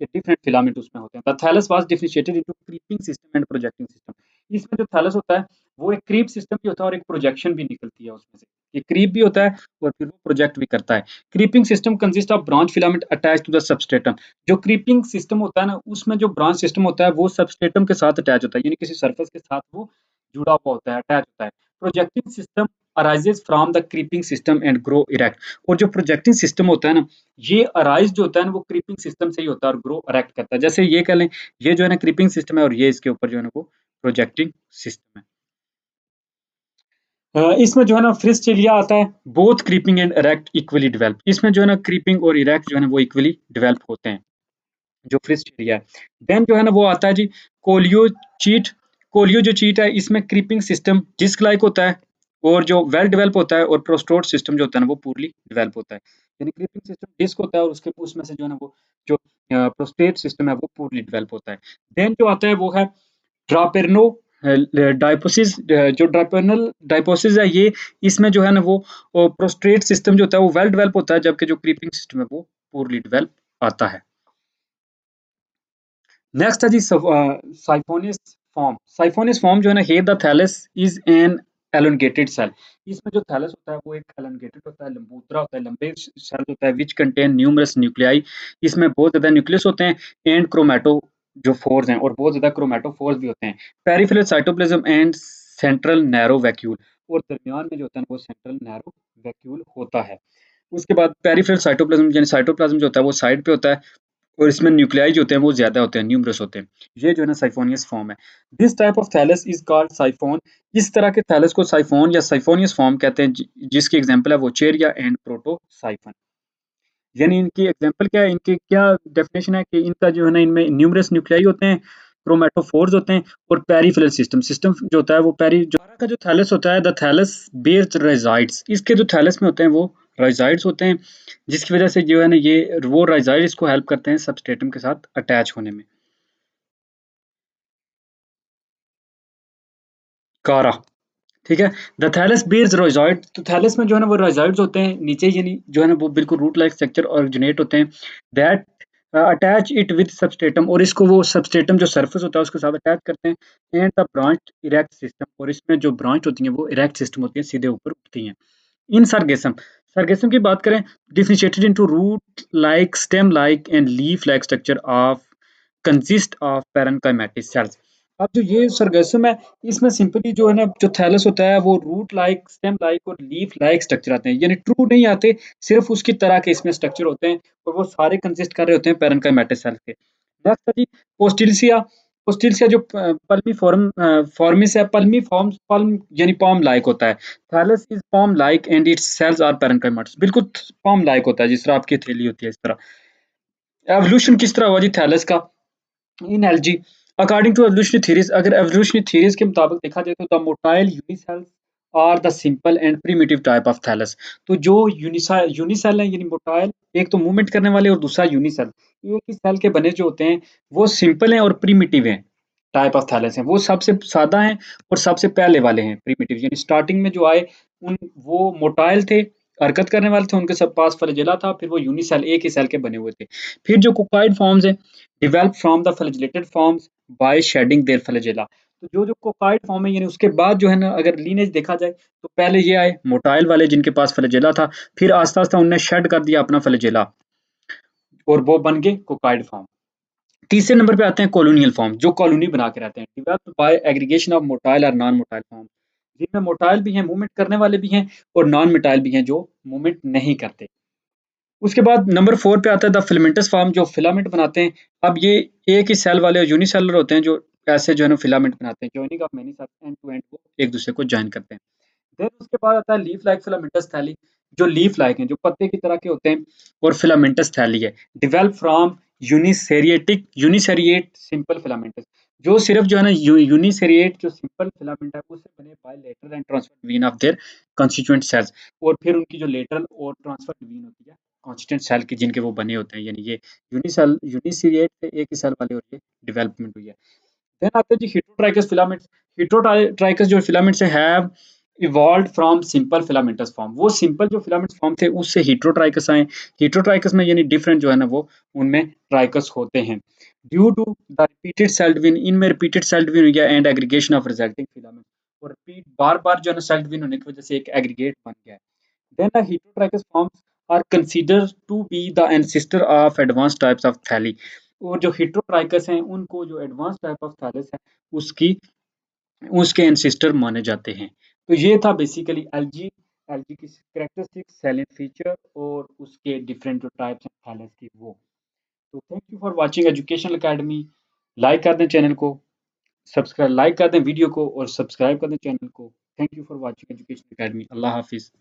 के डिफरेंट फिलामेंट उसमें होते हैं। The thallus was differentiated into creeping system and projecting system. इसमें जो थैलस होता है वो एक क्रीप सिस्टम भी होता है और एक प्रोजेक्शन भी निकलती है उसमें से। ये क्रीप भी होता है और फिर वो प्रोजेक्ट भी करता है। Creeping system consist of branch filament attach to the substratum. जो क्रीपिंग सिस्टम होता है ना, उसमें जो ब्रांच सिस्टम होता है वो सबस्ट्रेटम के साथ अटैच होता है, यानी किसी सरफेस के साथ वो जुड़ा हुआ होता है, अटैच होता है। Projecting system arises from the creeping system and grow erect. और जो प्रोजेक्टिंग सिस्टम होता है ना, ये अराइज जो होता है ना, वो क्रीपिंग सिस्टम से ही होता है और ग्रो इरेक्ट करता है। जैसे ये कह लें, ये जो है ना क्रीपिंग सिस्टम है और ये इसके ऊपर जो है ना वो प्रोजेक्टिंग सिस्टम है। इसमें जो है ना फ्रिस्टिलिया आता है, both creeping and erect equally develop. इसमें जो है ना क्रीपिंग और इरेक्ट जो है ना वो इक्वली डेवलप होते हैं, जो फ्रिस्टिलिया है। देन जो है ना वो आता है जी कोलियोचीट। कोलियो जो चीट है, इसमें क्रीपिंग सिस्टम डिस्क लाइक होता है और जो वेल डेवलप होता है, और प्रोस्टोट सिस्टम जो होता है ना वो पूर्ली डेवलप होता है। यानी क्रीपिंग सिस्टम डिस्क होता है और उसके उसमें से जो है ना वो जो प्रोस्टेट सिस्टम है वो पूर्ली डेवलप होता है। देन जो आता है वो है ड्रापेर्नो डायपोसिस। जो ड्रापेर्नल डायपोसिस है ये, इसमें जो है ना वो प्रोस्ट्रेट सिस्टम जो होता है वो वेल डेवलप होता है, जबकि जो क्रीपिंग सिस्टम है वो पूर्ली डेवलप आता है। नेक्स्ट है जी साइफोनियस फॉर्म। साइफोनियस फॉर्म जो है ना, here the thallus is an elongated cell. इसमें जो थैलस होता है वो एक एलोंगेटेड होता है, लंबूतरा होता है, लंबे सेल होता है, विच कंटेन न्यूमरस न्यूक्लियाई। इसमें बहुत ज्यादा न्यूक्लियस होते हैं एंड क्रोमैटो जो फोर्स हैं, और बहुत ज्यादा क्रोमैटोफोर्स भी होते हैं। Peripheral cytoplasm and central narrow vacuole. और दरमियान में जो होता है ना वो सेंट्रल नैरो वैक्यूल होता है। उसके बाद पेरिफेरल साइटोप्लाज्म, यानी साइटोप्लाज्म जो होता है वो साइड पे होता है, और इसमें न्यूक्लियाई जो होते हैं वो ज्यादा होते हैं, न्यूमरस होते हैं। ये जो है ना साइफोनियस फॉर्म है। This type of thallus is called siphon. इस तरह के थैलस को साइफोन या साइफोनियस फॉर्म कहते हैं, जिसकी एग्जांपल है वो चेरिया एंड प्रोटोसाइफन। यानी इनकी एग्जांपल क्या है, इनकी क्या डेफिनेशन है कि इनका जो है ना इनमें न्यूमरस न्यूक्लियाई होते हैं, क्रोमैटोफोर्स होते हैं, और पेरिफेरल सिस्टम सिस्टम जो होता है वो पेरी जो का जो थैलस होता है, द थैलस बेयर्स राइजाइड्स। इसके जो थैलस में होते हैं वो राइजाइड्स होते हैं, जिसकी वजह से जो है ना ये वो राइजाइड इसको हेल्प करते हैं सबस्ट्रेटम के साथ अटैच होने में। कारा, ठीक है। The thallus bears rhizoid. तो थैलस में जो है ना वो राइजाइड्स होते हैं नीचे, यानी जो है ना वो बिल्कुल रूट लाइक स्ट्रक्चर ऑरिजिनेट होते हैं, that attach it with substratum. और इसको वो सबस्ट्रेटम जो सरफेस होता है उसके साथ अटैच करते हैं। And the branch erect system. और इसमें जो ब्रांच होती हैं वो इरेक्ट सिस्टम होती है, सीधे ऊपर उठती हैं। इन सरगेसम, सरगेसम की बात करें, differentiated into root like, stem like and leaf like structure of consist of parenchymatous cells. अब जो ये सरगेसम है, इसमें सिंपली जो है ना जो थैलस होता है वो रूट लाइक, स्टेम लाइक और लीफ लाइक स्ट्रक्चर आते हैं, यानी ट्रू नहीं आते, सिर्फ उसकी तरह के इसमें स्ट्रक्चर होते हैं, और वो सारे कंसिस्ट कर रहे होते हैं पैरेनकाइमेटिक सेल्स के। नेक्स्ट है जी पोस्टिलिसिया। पोस्टिलिसिया जो पल्मी फॉर्म फॉर्मिस है, पल्मी फॉर्म, पल्म यानी पॉम लाइक होता है। Thallus is palm like and its cells are parenchymatous. बिल्कुल पॉम लाइक होता है, जिस तरह आपकी थैली होती है इस तरह। एवोल्यूशन किस तरह हुआ जी थैलस का in algae? According to evolutionary theories, अगर एवोल्यूशनरी थ्योरीज के मुताबिक देखा जाए तो the motile unicells are the simple and primitive type of thallus. तो जो यूनिसेल है यानी मोटाइल, एक तो मूवमेंट करने वाले और दूसरा यूनिसेल, एक ही सेल के बने जो होते हैं वो सिंपल हैं और प्रिमिटिव हैं। टाइप ऑफ थैलस हैं वो सबसे सादा हैं और सबसे पहले वाले हैं प्रिमिटिव, यानी स्टार्टिंग में जो आए उन वो मोटाइल थे, हरकत करने वाले थे, उनके सब पास फ्लैजेला था, फिर वो यूनिसेल एक ही सेल के बने हुए थे। फिर जो कोकाइड फॉर्म्स हैं developed from the flagellated forms by shedding their flagella। तो जो जो कोकाइड फॉर्म है, यानी उसके बाद जो है ना अगर लीनेज देखा जाए तो पहले ये आए मोटाइल वाले जिनके पास फ्लैजेला था, फिर आस्ता आस्ता उनने शेड कर दिया अपना फ्लैजेला और वो बन गए कोकाइड फॉर्म। तीसरे नंबर पे आते हैं कॉलोनियल फॉर्म, जो कॉलोनी बना के रहते हैं, developed by aggregation of motile और नॉन मोटाइल फॉर्म, जिनमें मोटाइल भी हैं, मूवमेंट करने वाले भी हैं, और नॉन मोटाइल भी हैं जो मूवमेंट नहीं करते। उसके बाद नंबर 4 पे आता है द फिलामेंटस फॉर्म, जो फिलामेंट बनाते हैं। अब ये एक ही सेल वाले यूनिसेलुलर होते हैं, जो ऐसे जो है ना फिलामेंट बनाते हैं, joining of many cells end to end, वो एक दूसरे को जॉइन करते हैं। देन उसके बाद आता है लीफ लाइक फिलामेंटस थैली, जो लीफ लाइक हैं, जो पत्ते की तरह के होते हैं, और फिलामेंटस थैली है डेवलप फ्रॉम यूनिसेरिएट सिंपल फिलामेंटस। जो सिर्फ जो है ना यूनिसेरिएट जो सिंपल फिलामेंट है उससे बने by lateral and transfer ween of their constituent cells. और फिर उनकी जो लेटरल और ट्रांसफर वीन होती है कॉन्स्टिट्यूएंट सेल की, जिनके वो बने होते हैं, यानी ये यूनिसेरिएट थे एक ही सेल वाले, और ये डेवलपमेंट हुई है। देन आते हैं जी हेटरोट्राइकस फिलामेंट्स। हेटरोट्राइकस जो filaments have evolved from simple filamentous form. वो सिंपल जो फिलामेंट्स फॉर्म थे उससे हेटरोट्राइकस आए। हेटरोट्राइकस में यानी डिफरेंट जो है ना वो उनमें ट्राइकस होते हैं। Due to the repeated cell division, इनमें रिपीटेड सेल डिवीजन हो गया and aggregation of resulting filament, और रिपीट बार-बार जो है ना सेल डिवीजन होने की वजह से एक एग्रीगेट बन गया है। Then the heterotrichous forms are considered to be the ancestor of advance types of thalli, और जो हेटेरोट्राइकस हैं उनको जो एडवांस टाइप ऑफ थैलस है उसकी उसके एंसेस्टर माने जाते हैं। तो ये था बेसिकली एलजी की कैरेक्टरिस्टिक, सैलिएंट फीचर और उसके डिफरेंट जो टाइप्स हैं थैलेस की वो। तो thank you for watching Educational academy. Like कर दें चैनल को, सब्सक्राइब लाइक कर दें वीडियो को और सब्सक्राइब कर दें चैनल को। Thank you for watching Educational Academy. अल्लाह हाफिज़।